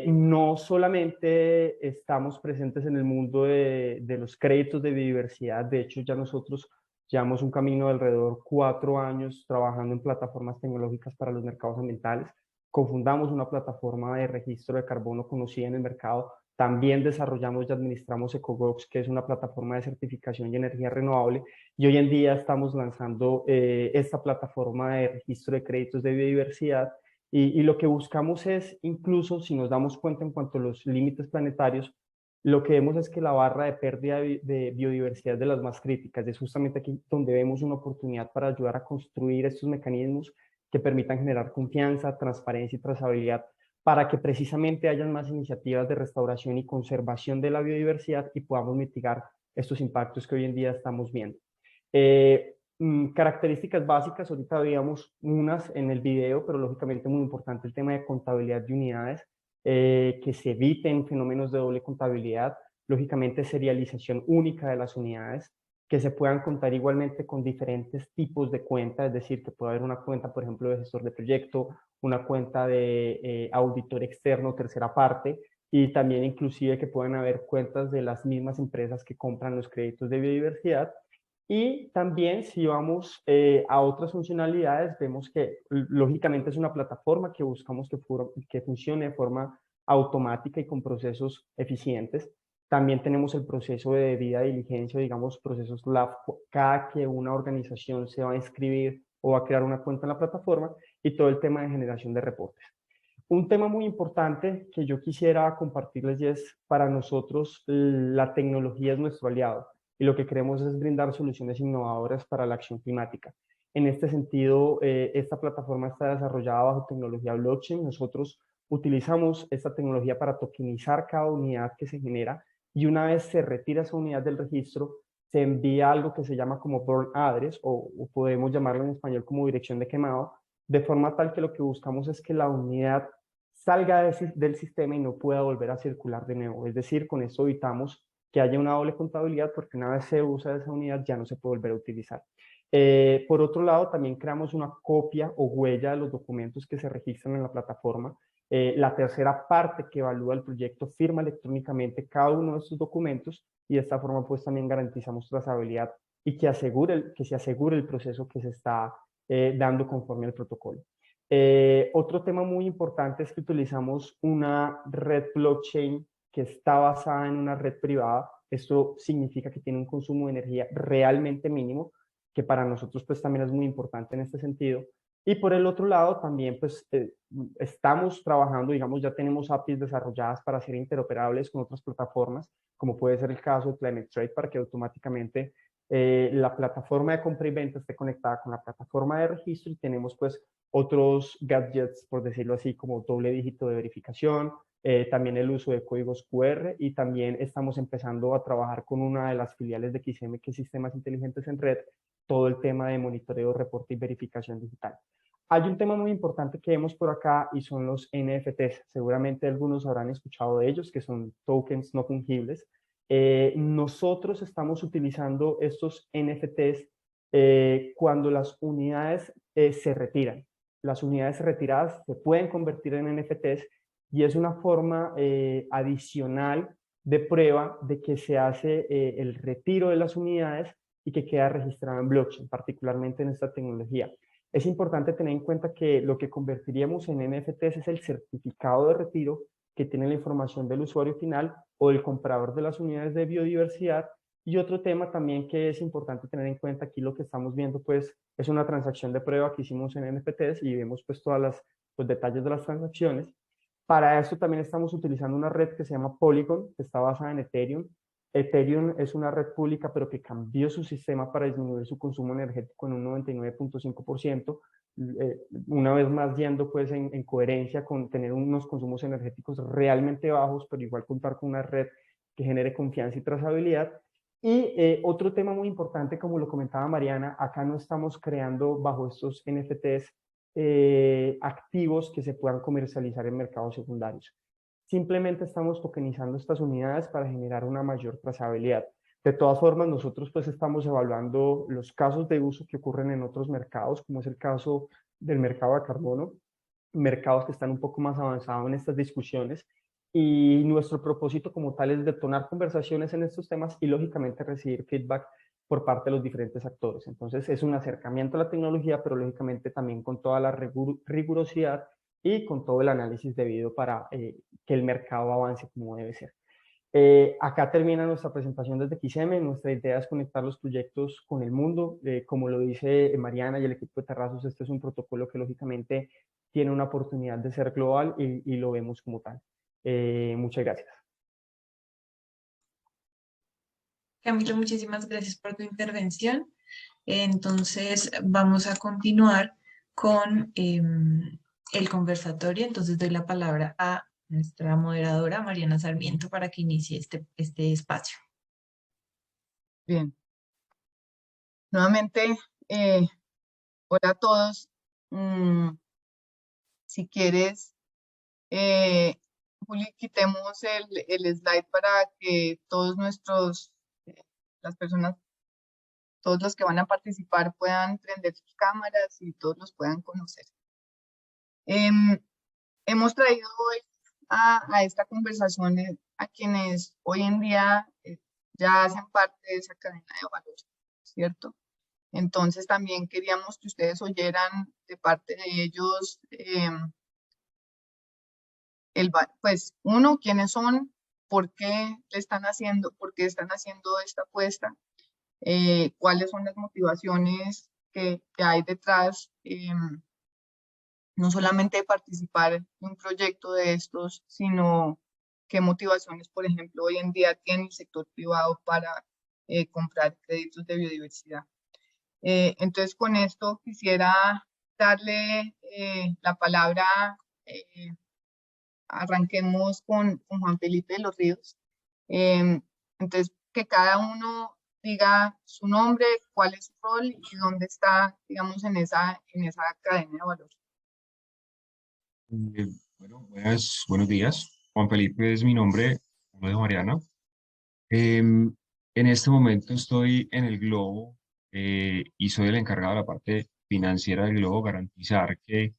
No solamente estamos presentes en el mundo de los créditos de biodiversidad, de hecho ya nosotros llevamos un camino de alrededor 4 años trabajando en plataformas tecnológicas para los mercados ambientales. Cofundamos una plataforma de registro de carbono conocida en el mercado. También desarrollamos y administramos EcoGox, que es una plataforma de certificación y energía renovable. Y hoy en día estamos lanzando esta plataforma de registro de créditos de biodiversidad. Y lo que buscamos es, incluso si nos damos cuenta en cuanto a los límites planetarios, lo que vemos es que la barra de pérdida de biodiversidad es de las más críticas. Es justamente aquí donde vemos una oportunidad para ayudar a construir estos mecanismos que permitan generar confianza, transparencia y trazabilidad para que precisamente hayan más iniciativas de restauración y conservación de la biodiversidad y podamos mitigar estos impactos que hoy en día estamos viendo. Características básicas, ahorita veíamos unas en el video, pero lógicamente muy importante el tema de contabilidad de unidades, que se eviten fenómenos de doble contabilidad, lógicamente serialización única de las unidades, que se puedan contar igualmente con diferentes tipos de cuentas, es decir, que pueda haber una cuenta, por ejemplo, de gestor de proyecto, una cuenta de auditor externo, tercera parte, y también inclusive que puedan haber cuentas de las mismas empresas que compran los créditos de biodiversidad. Y también si vamos a otras funcionalidades, vemos que lógicamente es una plataforma que buscamos que funcione de forma automática y con procesos eficientes. También tenemos el proceso de debida diligencia, digamos, procesos LAF, cada que una organización se va a inscribir o va a crear una cuenta en la plataforma y todo el tema de generación de reportes. Un tema muy importante que yo quisiera compartirles y es, para nosotros, la tecnología es nuestro aliado. y lo que queremos es brindar soluciones innovadoras para la acción climática. En este sentido, esta plataforma está desarrollada bajo tecnología blockchain. Nosotros utilizamos esta tecnología para tokenizar cada unidad que se genera y una vez se retira esa unidad del registro, se envía algo que se llama como burn address o podemos llamarlo en español como dirección de quemado, de forma tal que lo que buscamos es que la unidad salga del sistema y no pueda volver a circular de nuevo. Es decir, con esto evitamos que haya una doble contabilidad porque una vez se usa esa unidad ya no se puede volver a utilizar. Por otro lado, también creamos una copia o huella de los documentos que se registran en la plataforma. La tercera parte que evalúa el proyecto firma electrónicamente cada uno de estos documentos y de esta forma pues también garantizamos trazabilidad y que se asegure el proceso que se está dando conforme al protocolo. Otro tema muy importante es que utilizamos una red blockchain que está basada en una red privada. Esto significa que tiene un consumo de energía realmente mínimo, que para nosotros pues también es muy importante en este sentido. Y por el otro lado también pues estamos trabajando, digamos, ya tenemos APIs desarrolladas para ser interoperables con otras plataformas, como puede ser el caso de Climate Trade, para que automáticamente la plataforma de compra y venta esté conectada con la plataforma de registro y tenemos pues otros gadgets, por decirlo así, como doble dígito de verificación, también el uso de códigos QR y también estamos empezando a trabajar con una de las filiales de XM, que es Sistemas Inteligentes en Red, todo el tema de monitoreo, reporte y verificación digital. Hay un tema muy importante que vemos por acá y son los NFTs. Seguramente algunos habrán escuchado de ellos, que son tokens no fungibles. Nosotros estamos utilizando estos NFTs cuando las unidades se retiran. Las unidades retiradas se pueden convertir en NFTs y es una forma adicional de prueba de que se hace el retiro de las unidades y que queda registrado en blockchain, particularmente en esta tecnología. Es importante tener en cuenta que lo que convertiríamos en NFTs es el certificado de retiro que tiene la información del usuario final o del comprador de las unidades de biodiversidad. Y otro tema también que es importante tener en cuenta, aquí lo que estamos viendo pues es una transacción de prueba que hicimos en NFTs y vemos pues todos los detalles de las transacciones. Para esto también estamos utilizando una red que se llama Polygon, que está basada en Ethereum. Ethereum es una red pública, pero que cambió su sistema para disminuir su consumo energético en un 99.5%, una vez más yendo pues en coherencia con tener unos consumos energéticos realmente bajos, pero igual contar con una red que genere confianza y trazabilidad. Y otro tema muy importante, como lo comentaba Mariana, acá no estamos creando bajo estos NFTs activos que se puedan comercializar en mercados secundarios. Simplemente estamos tokenizando estas unidades para generar una mayor trazabilidad. De todas formas, nosotros pues estamos evaluando los casos de uso que ocurren en otros mercados, como es el caso del mercado de carbono, mercados que están un poco más avanzados en estas discusiones. Y nuestro propósito como tal es detonar conversaciones en estos temas y lógicamente recibir feedback por parte de los diferentes actores. Entonces es un acercamiento a la tecnología, pero lógicamente también con toda la rigurosidad y con todo el análisis debido para que el mercado avance como debe ser. Acá termina nuestra presentación desde XM. Nuestra idea es conectar los proyectos con el mundo. Como lo dice Mariana y el equipo de Terrazos, este es un protocolo que lógicamente tiene una oportunidad de ser global y lo vemos como tal. Muchas gracias. Camilo, muchísimas gracias por tu intervención. Entonces, vamos a continuar con el conversatorio. Entonces, doy la palabra a nuestra moderadora, Mariana Sarmiento, para que inicie este espacio. Bien. Nuevamente, hola a todos. Si quieres, Juli, quitemos el slide para que todos las personas, todos los que van a participar puedan prender sus cámaras y todos los puedan conocer. Hemos traído hoy a esta conversación a quienes hoy en día ya hacen parte de esa cadena de valor, ¿cierto? Entonces también queríamos que ustedes oyeran de parte de ellos, pues uno, quiénes son, por qué están haciendo esta apuesta, cuáles son las motivaciones que hay detrás, no solamente de participar en un proyecto de estos, sino qué motivaciones, por ejemplo, hoy en día tiene el sector privado para comprar créditos de biodiversidad. Entonces, con esto quisiera darle la palabra, arranquemos con Juan Felipe de los Ríos. Entonces, que cada uno diga su nombre, cuál es su rol y dónde está, digamos, en esa cadena de valor. Bueno, buenos días. Juan Felipe es mi nombre, uno de Mariana. En este momento estoy en el Globo y soy el encargado de la parte financiera del Globo, garantizar que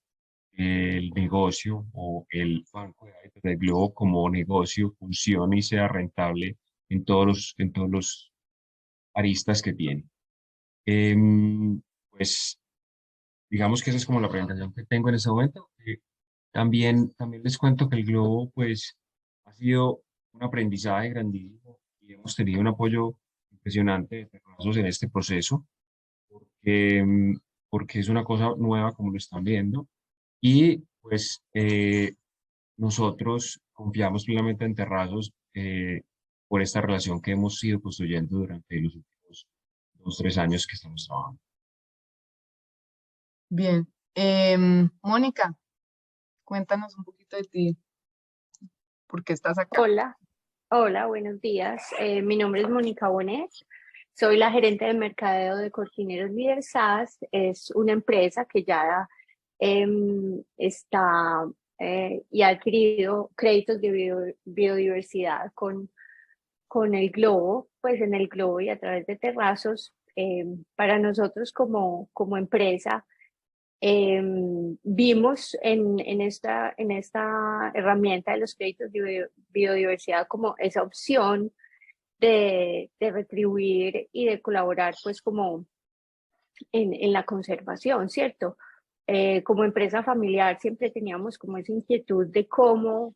el negocio o el banco de datos del Globo como negocio funcione y sea rentable en todos los aristas que tiene. Pues digamos que esa es como la presentación que tengo en este momento. También les cuento que el Globo pues ha sido un aprendizaje grandísimo y hemos tenido un apoyo impresionante de Terrazos en este proceso porque es una cosa nueva como lo están viendo y pues nosotros confiamos plenamente en Terrazos por esta relación que hemos ido construyendo durante los últimos 2, 3 años que estamos trabajando. Bien. Mónica, cuéntanos un poquito de ti. ¿Por qué estás acá? Hola, buenos días. Mi nombre es Mónica Bonet. Soy la gerente de mercadeo de Cortineros Líder SAS. Es una empresa que ya está y ha adquirido créditos de biodiversidad con el Globo, pues en el Globo y a través de Terrazos. Para nosotros como empresa, vimos en esta herramienta de los créditos de biodiversidad como esa opción de retribuir y de colaborar pues como en la conservación, ¿cierto? Como empresa familiar siempre teníamos como esa inquietud de cómo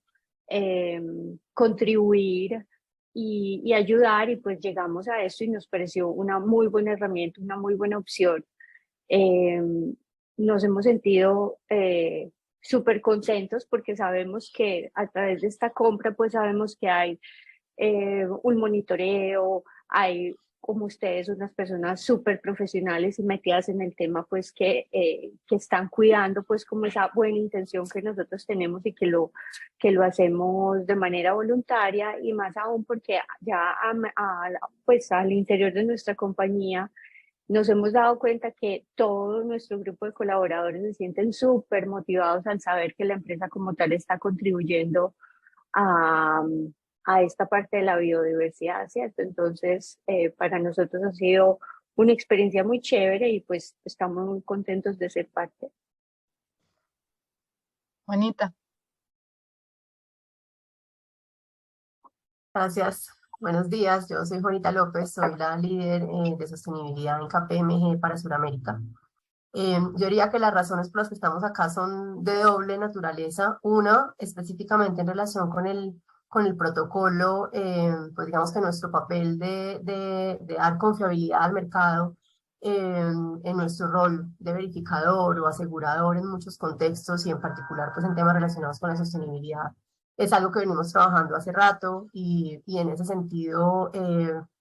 contribuir y ayudar, y pues llegamos a esto y nos pareció una muy buena herramienta, una muy buena opción. Nos hemos sentido súper contentos porque sabemos que a través de esta compra pues sabemos que hay un monitoreo, hay como ustedes unas personas súper profesionales y metidas en el tema pues que están cuidando pues como esa buena intención que nosotros tenemos y que lo hacemos de manera voluntaria, y más aún porque ya pues al interior de nuestra compañía nos hemos dado cuenta que todo nuestro grupo de colaboradores se sienten súper motivados al saber que la empresa como tal está contribuyendo a esta parte de la biodiversidad, ¿cierto? Entonces, para nosotros ha sido una experiencia muy chévere y pues estamos muy contentos de ser parte. Juanita. Gracias. Buenos días, yo soy Juanita López, soy la líder de sostenibilidad en KPMG para Sudamérica. Yo diría que las razones por las que estamos acá son de doble naturaleza. Una, específicamente en relación con el protocolo, pues digamos que nuestro papel de dar confiabilidad al mercado en nuestro rol de verificador o asegurador en muchos contextos y en particular pues en temas relacionados con la sostenibilidad. Es algo que venimos trabajando hace rato y en ese sentido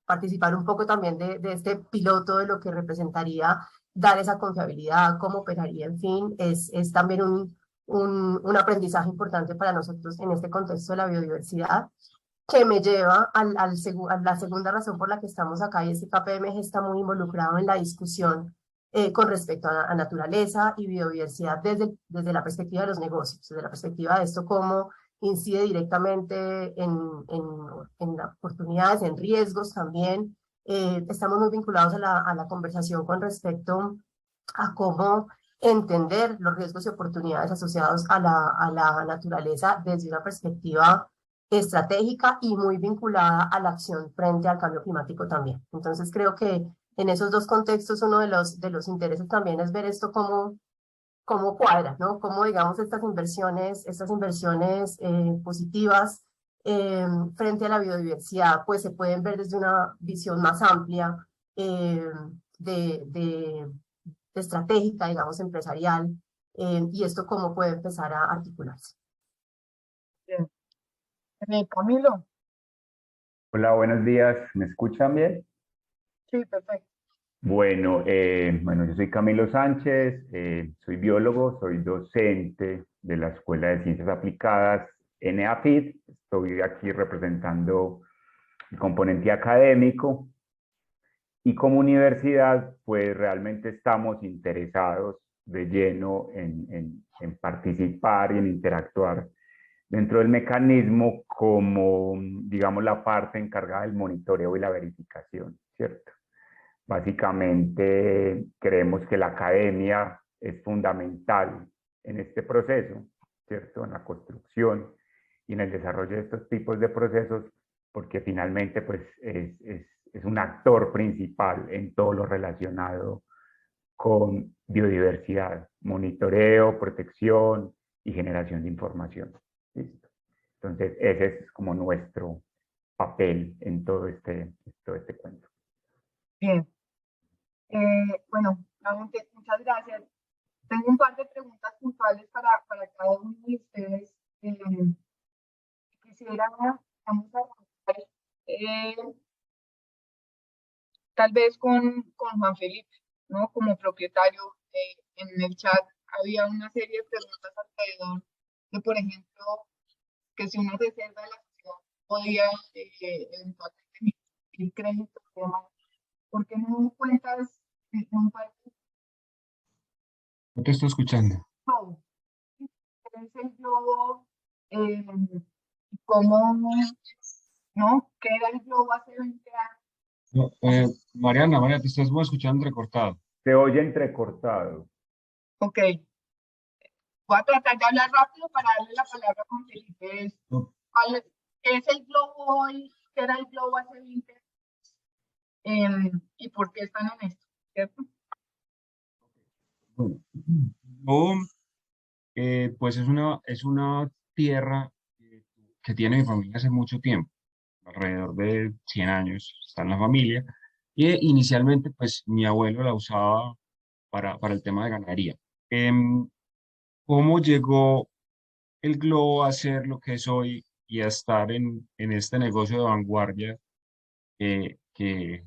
participar un poco también de este piloto de lo que representaría dar esa confiabilidad, cómo operaría, en fin, es también un aprendizaje importante para nosotros en este contexto de la biodiversidad, que me lleva a la segunda razón por la que estamos acá, y es que KPMG está muy involucrado en la discusión con respecto a naturaleza y biodiversidad desde la perspectiva de los negocios, desde la perspectiva de esto cómo incide directamente en oportunidades, en riesgos también. Estamos muy vinculados a la conversación con respecto a cómo entender los riesgos y oportunidades asociados a la naturaleza desde una perspectiva estratégica y muy vinculada a la acción frente al cambio climático también. Entonces creo que en esos dos contextos uno de los intereses también es ver esto cómo cuadra, ¿no? Cómo, digamos, estas inversiones positivas frente a la biodiversidad, pues se pueden ver desde una visión más amplia de estratégica, digamos, empresarial, y esto cómo puede empezar a articularse. Bien. Camilo. Hola, buenos días. ¿Me escuchan bien? Sí, perfecto. Bueno, yo soy Camilo Sánchez, soy biólogo, soy docente de la Escuela de Ciencias Aplicadas ENEAFIT. Estoy aquí representando el componente académico y como universidad, pues realmente estamos interesados de lleno en participar y en interactuar dentro del mecanismo como, digamos, la parte encargada del monitoreo y la verificación, ¿cierto? Básicamente creemos que la academia es fundamental en este proceso, ¿cierto? En la construcción y en el desarrollo de estos tipos de procesos, porque finalmente pues, es un actor principal en todo lo relacionado con biodiversidad, monitoreo, protección y generación de información. ¿Listo? Entonces, ese es como nuestro papel en todo este cuento. Bien. Bueno, nuevamente, muchas gracias. Tengo un par de preguntas puntuales para cada uno de ustedes. Quisiera, vamos a arrancar, tal vez con Juan Felipe, ¿no? Como propietario, en el chat había una serie de preguntas alrededor de, por ejemplo, que si una reserva de la sociedad podía eventualmente emitir créditos y demás. ¿Por qué no cuentas un par de No te estoy escuchando. globos? ¿Qué es el globo? ¿Cómo, no? ¿Qué era el globo hace 20 años? No, Mariana, te estás escuchando recortado. Se oye entrecortado. Ok. Voy a tratar de hablar rápido para darle la palabra a Juan Felipe. ¿Qué es el globo hoy? ¿Qué era el globo hace 20 años? ¿Y por qué están en esto? ¿Cierto? Bueno, yo, pues es una tierra que tiene mi familia hace mucho tiempo, alrededor de 100 años, está en la familia, y inicialmente pues mi abuelo la usaba para el tema de ganadería. ¿Cómo llegó el globo a ser lo que es hoy y a estar en este negocio de vanguardia que, que,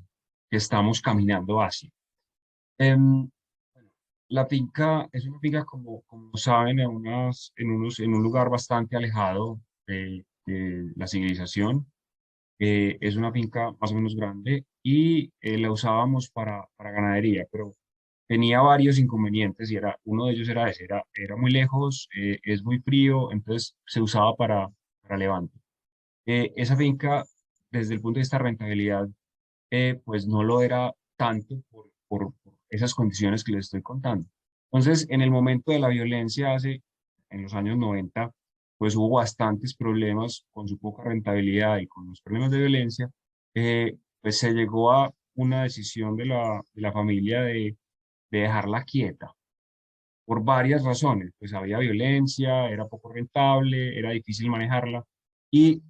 que estamos caminando hacia? Em, la finca es una finca, como saben, en un lugar bastante alejado de la civilización. Es una finca más o menos grande y la usábamos para ganadería, pero tenía varios inconvenientes y uno de ellos era ese, era muy lejos, es muy frío, entonces se usaba para levante. Esa finca, desde el punto de vista de rentabilidad, pues no lo era tanto por esas condiciones que les estoy contando. Entonces, en el momento de la violencia, en los años 90, pues hubo bastantes problemas con su poca rentabilidad y con los problemas de violencia, pues se llegó a una decisión de la familia de dejarla quieta por varias razones. Pues había violencia, era poco rentable, era difícil manejarla y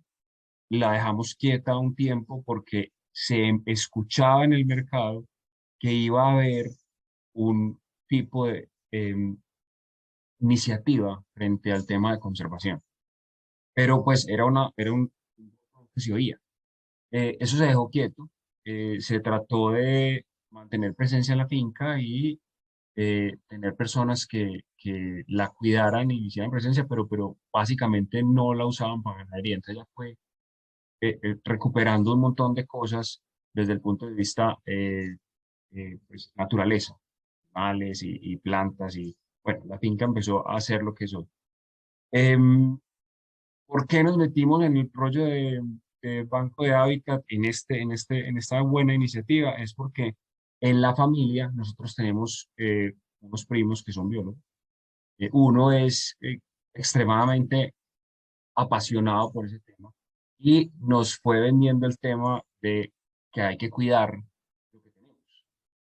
la dejamos quieta un tiempo porque se escuchaba en el mercado que iba a haber un tipo de iniciativa frente al tema de conservación. Pero pues era un que se oía. Eso se dejó quieto. Se trató de mantener presencia en la finca y tener personas que la cuidaran y hicieran presencia, pero básicamente no la usaban para ganadería. Entonces ya fue recuperando un montón de cosas desde el punto de vista pues, naturaleza, animales y plantas y bueno, la finca empezó a hacer lo que es hoy. ¿Por qué nos metimos en el rollo de Banco de Hábitat en esta buena iniciativa? Es porque en la familia nosotros tenemos unos primos que son biólogos. Uno es extremadamente apasionado por ese tema y nos fue vendiendo el tema de que hay que cuidar lo que tenemos.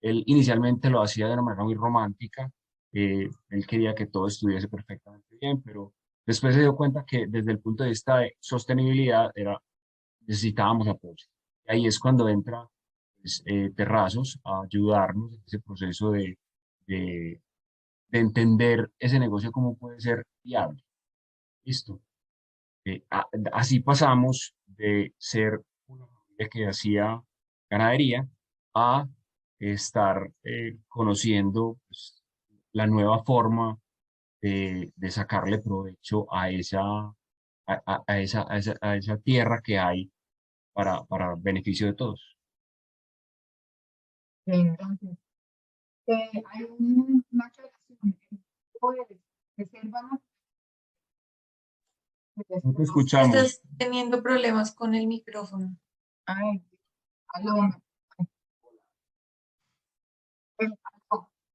Él inicialmente lo hacía de una manera muy romántica, él quería que todo estuviese perfectamente bien, pero después se dio cuenta que desde el punto de vista de sostenibilidad necesitábamos apoyo. Y ahí es cuando entra pues, Terrazos a ayudarnos en ese proceso de, de entender ese negocio cómo puede ser viable. Listo. Así pasamos de ser una familia que hacía ganadería a estar conociendo pues, la nueva forma de sacarle provecho a esa tierra que hay para beneficio de todos. Bien, gracias. Hay una aclaración. Reserva No te escuchamos. Estás teniendo problemas con el micrófono. Ay, aló.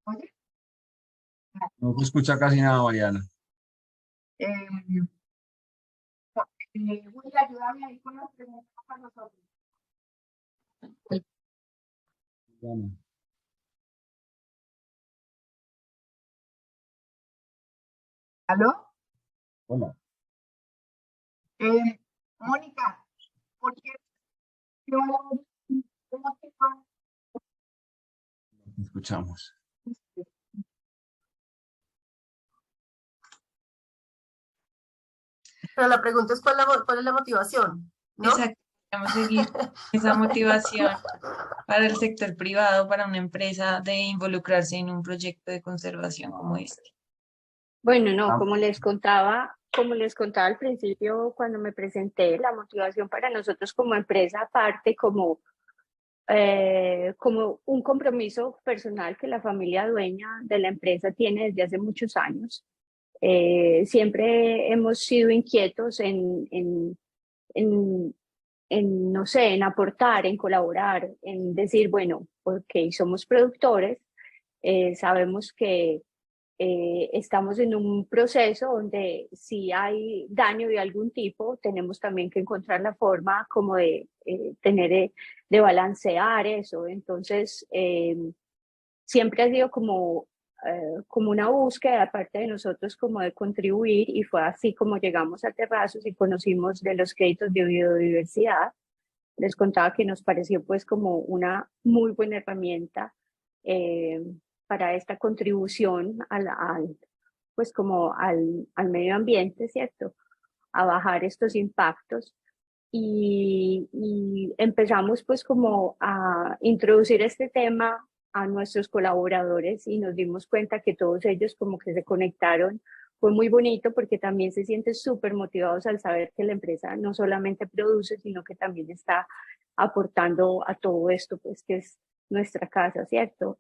Oye, No te escucha casi nada, Mariana. Willy, ayúdame ahí con las preguntas para nosotros. ¿Aló? Hola. Mónica, ¿por qué? ¿Cómo te va? No te escuchamos. Pero la pregunta es cuál es la motivación, ¿no? Exacto, queremos seguir esa motivación para el sector privado, para una empresa de involucrarse en un proyecto de conservación como este. Bueno, no, como les contaba al principio cuando me presenté, la motivación para nosotros como empresa parte como un compromiso personal que la familia dueña de la empresa tiene desde hace muchos años. Siempre hemos sido inquietos no sé, en aportar, en colaborar, en decir, bueno, porque somos productores, sabemos que estamos en un proceso donde si hay daño de algún tipo, tenemos también que encontrar la forma como de de balancear eso. Entonces, siempre ha sido como una búsqueda de parte de nosotros como de contribuir, y fue así como llegamos a Terrazos y conocimos de los créditos de biodiversidad. Les contaba que nos pareció pues como una muy buena herramienta para esta contribución pues como al medio ambiente, ¿cierto? A bajar estos impactos. Y empezamos pues como a introducir este tema a nuestros colaboradores y nos dimos cuenta que todos ellos como que se conectaron. Fue muy bonito porque también se sienten súper motivados al saber que la empresa no solamente produce, sino que también está aportando a todo esto, pues que es nuestra casa, ¿cierto?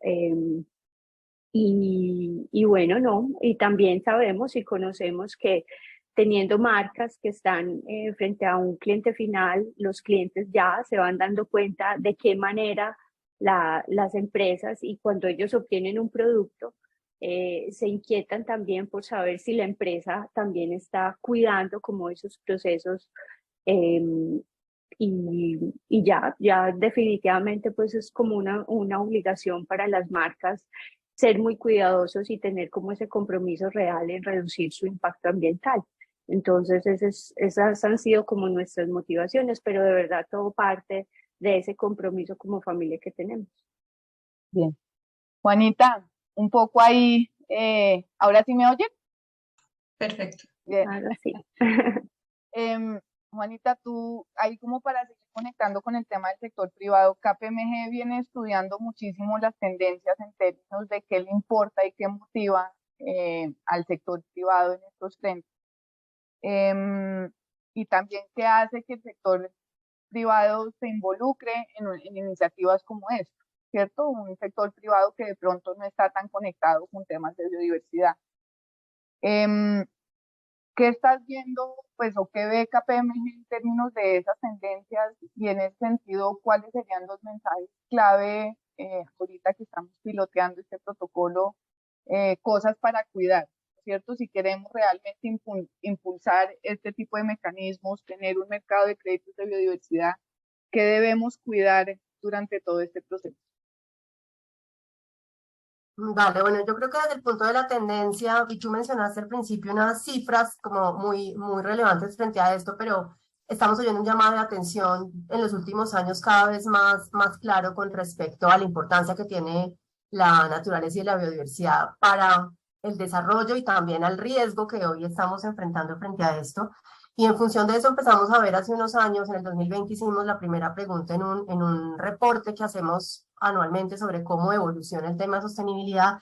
Y bueno, no, y también sabemos y conocemos que teniendo marcas que están frente a un cliente final, los clientes ya se van dando cuenta de qué manera las empresas, y cuando ellos obtienen un producto, se inquietan también por saber si la empresa también está cuidando como esos procesos. Y ya definitivamente pues es como una obligación para las marcas ser muy cuidadosos y tener como ese compromiso real en reducir su impacto ambiental. Entonces, esas han sido como nuestras motivaciones, pero de verdad todo parte de ese compromiso como familia que tenemos. Bien. Juanita, un poco ahí, ¿ahora sí me oyen? Perfecto. Bien. Ahora sí. Juanita, tú ahí como para seguir conectando con el tema del sector privado, KPMG viene estudiando muchísimo las tendencias en términos de qué le importa y qué motiva al sector privado en estos frentes. Y también qué hace que el sector privado se involucre en iniciativas como esta, ¿cierto? Un sector privado que de pronto no está tan conectado con temas de biodiversidad. ¿Qué estás viendo, pues, o qué ve KPMG en términos de esas tendencias? Y en ese sentido, ¿cuáles serían los mensajes clave ahorita que estamos piloteando este protocolo? Cosas para cuidar, ¿cierto? Si queremos realmente impulsar este tipo de mecanismos, tener un mercado de créditos de biodiversidad, ¿qué debemos cuidar durante todo este proceso? Vale, bueno, yo creo que desde el punto de la tendencia, y tú mencionaste al principio unas cifras como muy relevantes frente a esto, pero estamos oyendo un llamado de atención en los últimos años cada vez más claro con respecto a la importancia que tiene la naturaleza y la biodiversidad para el desarrollo y también al riesgo que hoy estamos enfrentando frente a esto. Y en función de eso empezamos a ver hace unos años, en el 2020 hicimos la primera pregunta en un reporte que hacemos anualmente sobre cómo evoluciona el tema de sostenibilidad,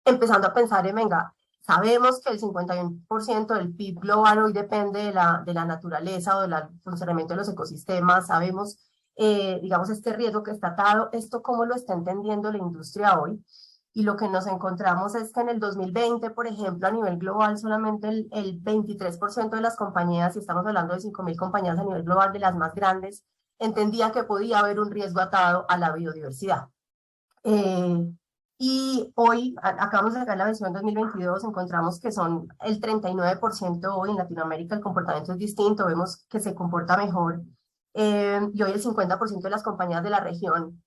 empezando a pensar en, venga, sabemos que el 51% del PIB global hoy depende de la naturaleza o del funcionamiento de los ecosistemas, sabemos, digamos, este riesgo que está atado, esto cómo lo está entendiendo la industria hoy. Y lo que nos encontramos es que en el 2020, por ejemplo, a nivel global, solamente el 23% de las compañías, y estamos hablando de 5.000 compañías a nivel global, de las más grandes, entendía que podía haber un riesgo atado a la biodiversidad. Y hoy, acabamos de sacar la versión 2022, encontramos que son el 39% hoy en Latinoamérica, el comportamiento es distinto, vemos que se comporta mejor. Y hoy el 50% de las compañías de la región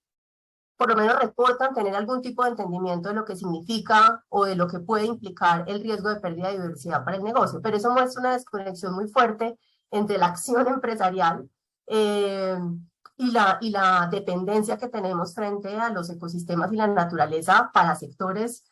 por lo menos reportan tener algún tipo de entendimiento de lo que significa o de lo que puede implicar el riesgo de pérdida de diversidad para el negocio. Pero eso muestra una desconexión muy fuerte entre la acción empresarial y la dependencia que tenemos frente a los ecosistemas y la naturaleza para sectores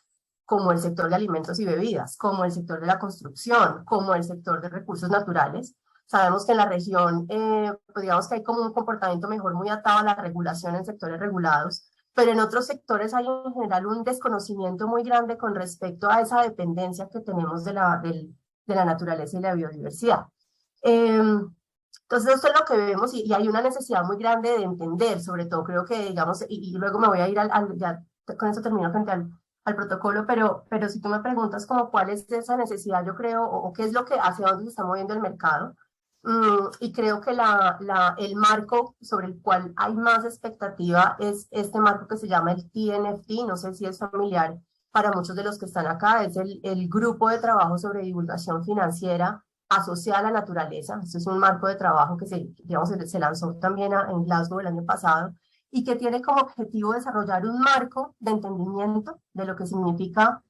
como el sector de alimentos y bebidas, como el sector de la construcción, como el sector de recursos naturales. Sabemos que en la región, pues digamos que hay como un comportamiento mejor muy atado a la regulación en sectores regulados, pero en otros sectores hay en general un desconocimiento muy grande con respecto a esa dependencia que tenemos de la naturaleza y la biodiversidad. Entonces esto es lo que vemos y hay una necesidad muy grande de entender, sobre todo creo que, digamos, y luego me voy a ir ya con eso termino frente al protocolo, pero si tú me preguntas como cuál es esa necesidad, yo creo, o qué es lo que, hacia dónde se está moviendo el mercado, y creo que el marco sobre el cual hay más expectativa es este marco que se llama el TNFD, no sé si es familiar para muchos de los que están acá, es el Grupo de Trabajo sobre Divulgación Financiera asociada a la naturaleza. Este es un marco de trabajo que se lanzó también en Glasgow el año pasado y que tiene como objetivo desarrollar un marco de entendimiento de lo que significa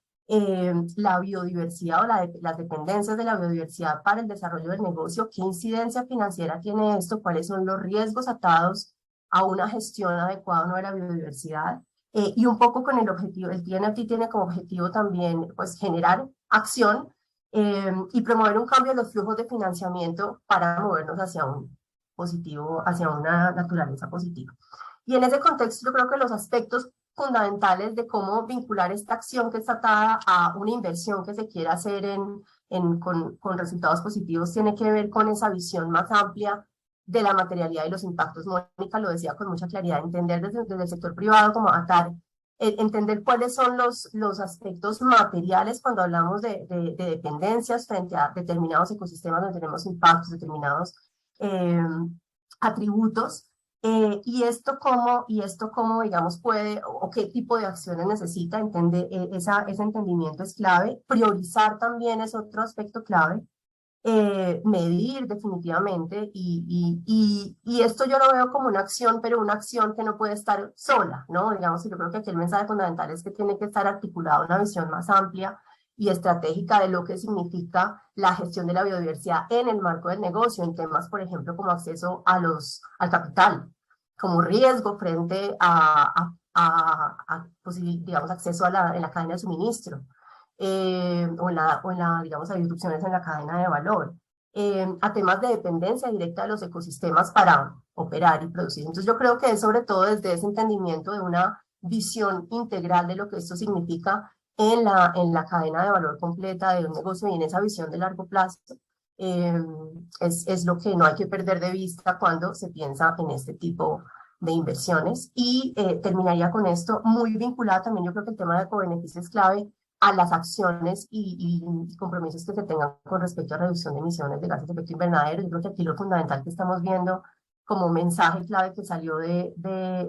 la biodiversidad o las dependencias de la biodiversidad para el desarrollo del negocio, qué incidencia financiera tiene esto, cuáles son los riesgos atados a una gestión adecuada o no de la biodiversidad, y un poco con el objetivo, el TNFD tiene como objetivo también pues generar acción y promover un cambio en los flujos de financiamiento para movernos hacia un positivo, hacia una naturaleza positiva. Y en ese contexto yo creo que los aspectos fundamentales de cómo vincular esta acción que está atada a una inversión que se quiera hacer con resultados positivos tiene que ver con esa visión más amplia de la materialidad y los impactos. Mónica lo decía con mucha claridad, entender desde el sector privado como entender cuáles son los aspectos materiales cuando hablamos de dependencias frente a determinados ecosistemas donde tenemos impactos, determinados atributos, y esto cómo, digamos, puede, o qué tipo de acciones necesita, entender, ese entendimiento es clave. Priorizar también es otro aspecto clave. Medir definitivamente, y esto yo lo veo como una acción, pero una acción que no puede estar sola, ¿no? Digamos, yo creo que aquí el mensaje fundamental es que tiene que estar articulada una visión más amplia y estratégica de lo que significa la gestión de la biodiversidad en el marco del negocio, en temas, por ejemplo, como acceso al capital, como riesgo frente digamos, acceso en la cadena de suministro, o en la, digamos, hay disrupciones en la cadena de valor, a temas de dependencia directa de los ecosistemas para operar y producir. Entonces yo creo que es sobre todo desde ese entendimiento de una visión integral de lo que esto significa en la cadena de valor completa de un negocio y en esa visión de largo plazo, es lo que no hay que perder de vista cuando se piensa en este tipo de inversiones. Y terminaría con esto, muy vinculada también, yo creo que el tema de cobeneficio es clave a las acciones y compromisos que se tengan con respecto a reducción de emisiones de gases de efecto invernadero. Yo creo que aquí lo fundamental que estamos viendo como mensaje clave que salió de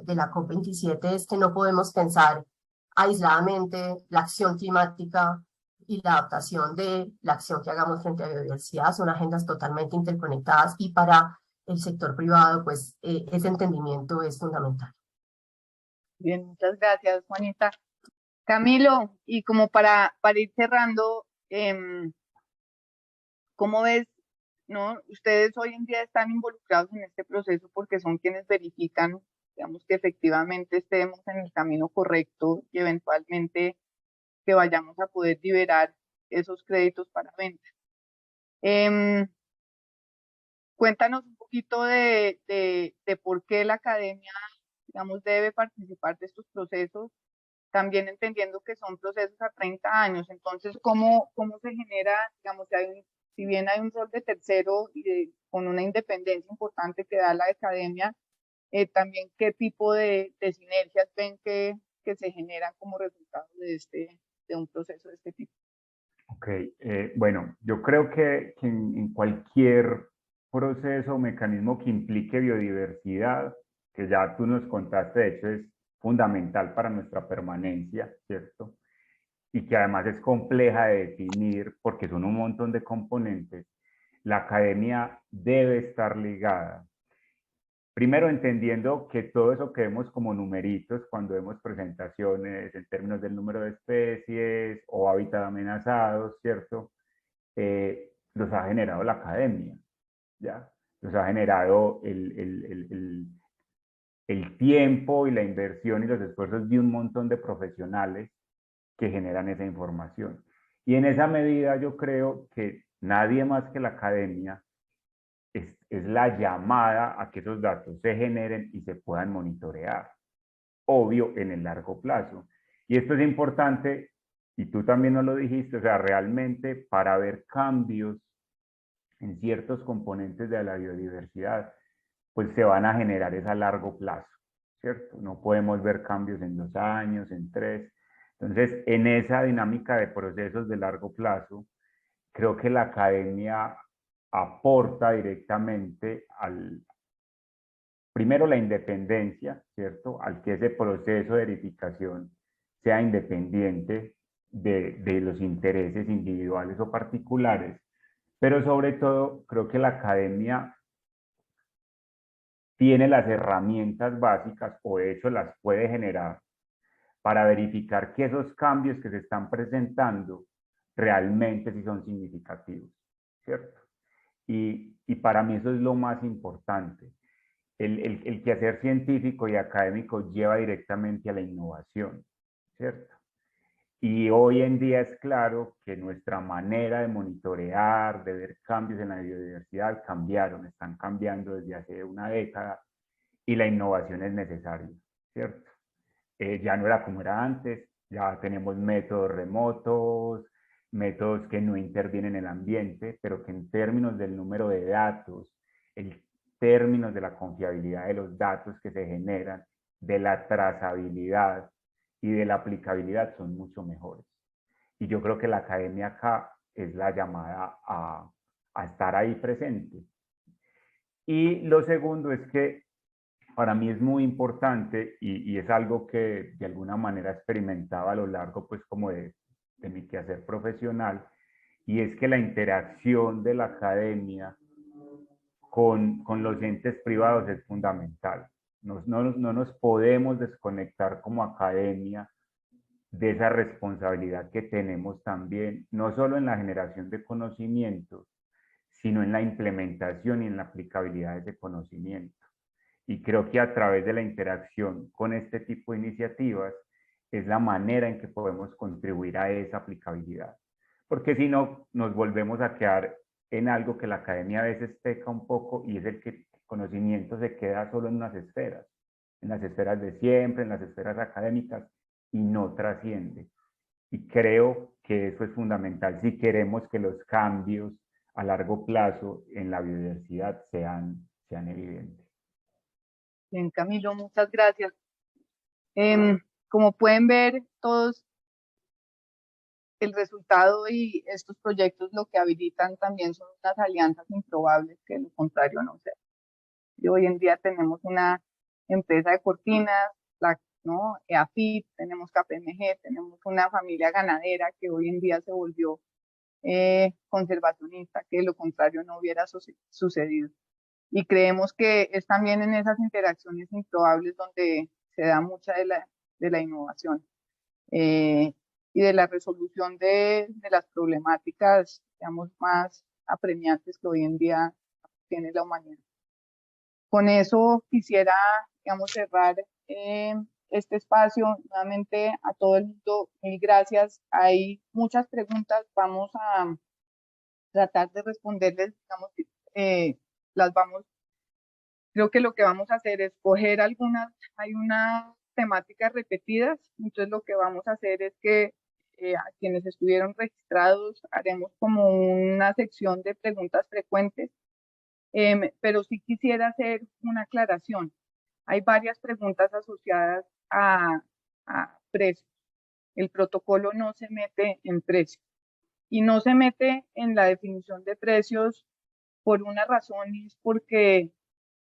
la COP27 es que no podemos pensar aisladamente la acción climática y la adaptación de la acción que hagamos frente a la biodiversidad. Son agendas totalmente interconectadas y para el sector privado, pues ese entendimiento es fundamental. Bien, muchas gracias, Juanita. Camilo, y como para ir cerrando, ¿cómo ves, no? Ustedes hoy en día están involucrados en este proceso porque son quienes verifican, digamos, que efectivamente estemos en el camino correcto y eventualmente que vayamos a poder liberar esos créditos para venta. Cuéntanos un poquito de por qué la academia, digamos, debe participar de estos procesos, también entendiendo que son procesos a 30 años. Entonces, ¿cómo se genera, digamos, si bien hay un rol de tercero y con una independencia importante que da la academia, también qué tipo de sinergias ven que se generan como resultado de un proceso de este tipo? Ok, bueno, yo creo que en cualquier proceso o mecanismo que implique biodiversidad, que ya tú nos contaste, de hecho es fundamental para nuestra permanencia, ¿cierto? Y que además es compleja de definir porque son un montón de componentes, la academia debe estar ligada. Primero, entendiendo que todo eso que vemos como numeritos cuando vemos presentaciones en términos del número de especies o hábitat amenazados, ¿cierto? Los ha generado la academia, ¿ya? Los ha generado el tiempo y la inversión y los esfuerzos de un montón de profesionales que generan esa información. Y en esa medida yo creo que nadie más que la academia es la llamada a que esos datos se generen y se puedan monitorear, obvio, en el largo plazo. Y esto es importante, y tú también nos lo dijiste, o sea, realmente para ver cambios en ciertos componentes de la biodiversidad, pues se van a generar es a largo plazo, ¿cierto? No podemos ver cambios en 2 años, en 3. Entonces, en esa dinámica de procesos de largo plazo, creo que la academia aporta directamente primero la independencia, ¿cierto? Al que ese proceso de verificación sea independiente de los intereses individuales o particulares, pero sobre todo creo que la academia tiene las herramientas básicas, o de hecho las puede generar, para verificar que esos cambios que se están presentando realmente sí son significativos, ¿cierto? Y para mí eso es lo más importante. El quehacer científico y académico lleva directamente a la innovación, ¿cierto? Y hoy en día es claro que nuestra manera de monitorear, de ver cambios en la biodiversidad cambiaron, están cambiando desde hace una década y la innovación es necesaria, ¿cierto? Ya no era como era antes, ya tenemos métodos remotos, métodos que no intervienen en el ambiente, pero que en términos del número de datos, en términos de la confiabilidad de los datos que se generan, de la trazabilidad y de la aplicabilidad son mucho mejores. Y yo creo que la academia acá es la llamada a estar ahí presente. Y lo segundo es que para mí es muy importante y es algo que de alguna manera experimentaba a lo largo pues como de mi quehacer profesional, y es que la interacción de la academia con los entes privados es fundamental. No nos podemos desconectar como academia de esa responsabilidad que tenemos también, no solo en la generación de conocimientos, sino en la implementación y en la aplicabilidad de ese conocimiento. Y creo que a través de la interacción con este tipo de iniciativas es la manera en que podemos contribuir a esa aplicabilidad. Porque si no, nos volvemos a quedar en algo que la academia a veces peca un poco, y es el que el conocimiento se queda solo en las esferas de siempre, en las esferas académicas, y no trasciende. Y creo que eso es fundamental si queremos que los cambios a largo plazo en la biodiversidad sean evidentes. Bien, Camilo, muchas gracias. Como pueden ver todos, el resultado y estos proyectos lo que habilitan también son unas alianzas improbables que de lo contrario no se. Y hoy en día tenemos una empresa de cortinas, ¿no? EAFIT, tenemos KPMG, tenemos una familia ganadera que hoy en día se volvió conservacionista, que de lo contrario no hubiera sucedido. Y creemos que es también en esas interacciones improbables donde se da mucha de la innovación y de la resolución de las problemáticas, digamos, más apremiantes que hoy en día tiene la humanidad. Con eso quisiera, digamos, cerrar este espacio. Nuevamente a todo el mundo, mil gracias. Hay muchas preguntas, vamos a tratar de responderles, digamos, creo que lo que vamos a hacer es coger hay unas temáticas repetidas, entonces lo que vamos a hacer es que a quienes estuvieron registrados haremos como una sección de preguntas frecuentes, pero sí quisiera hacer una aclaración. Hay varias preguntas asociadas a precios. El protocolo no se mete en precios y no se mete en la definición de precios por una razón, y es porque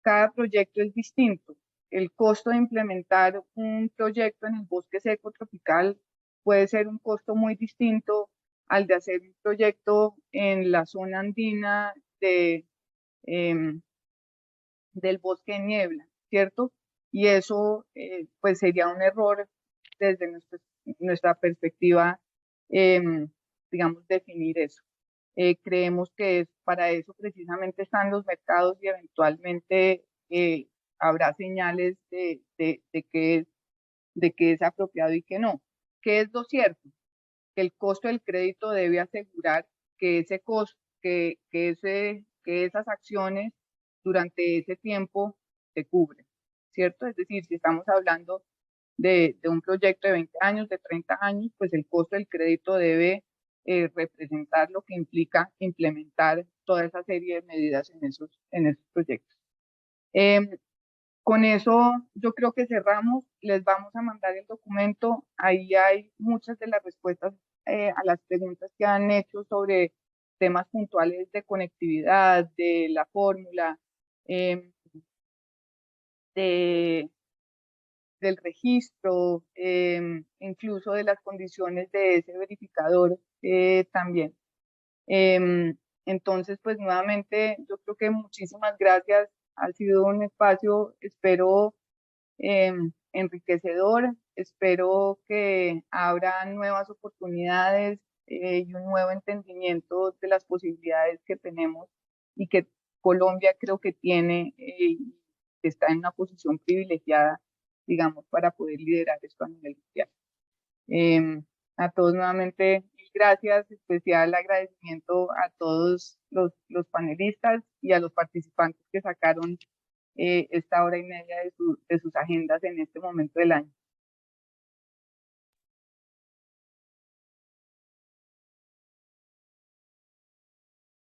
cada proyecto es distinto. El costo de implementar un proyecto en el bosque seco tropical puede ser un costo muy distinto al de hacer un proyecto en la zona andina del bosque de niebla, ¿cierto? Y eso pues sería un error desde nuestra perspectiva, digamos, definir eso. Creemos que para eso precisamente están los mercados y eventualmente habrá señales de que es apropiado y que no. ¿Qué es lo cierto? Que el costo del crédito debe asegurar que ese costo, que esas acciones durante ese tiempo se cubren, ¿cierto? Es decir, si estamos hablando de un proyecto de 20 años, de 30 años, pues el costo del crédito debe representar lo que implica implementar toda esa serie de medidas en esos proyectos. Con eso yo creo que cerramos, les vamos a mandar el documento, ahí hay muchas de las respuestas a las preguntas que han hecho sobre temas puntuales de conectividad, de la fórmula, del registro, incluso de las condiciones de ese verificador también. Entonces, pues nuevamente, yo creo que muchísimas gracias. Ha sido un espacio, espero, enriquecedor. Espero que abra nuevas oportunidades y un nuevo entendimiento de las posibilidades que tenemos y que Colombia creo que tiene y está en una posición privilegiada, digamos, para poder liderar esto a nivel mundial. A todos nuevamente, gracias, especial agradecimiento a todos los panelistas y a los participantes que sacaron esta hora y media de sus agendas en este momento del año.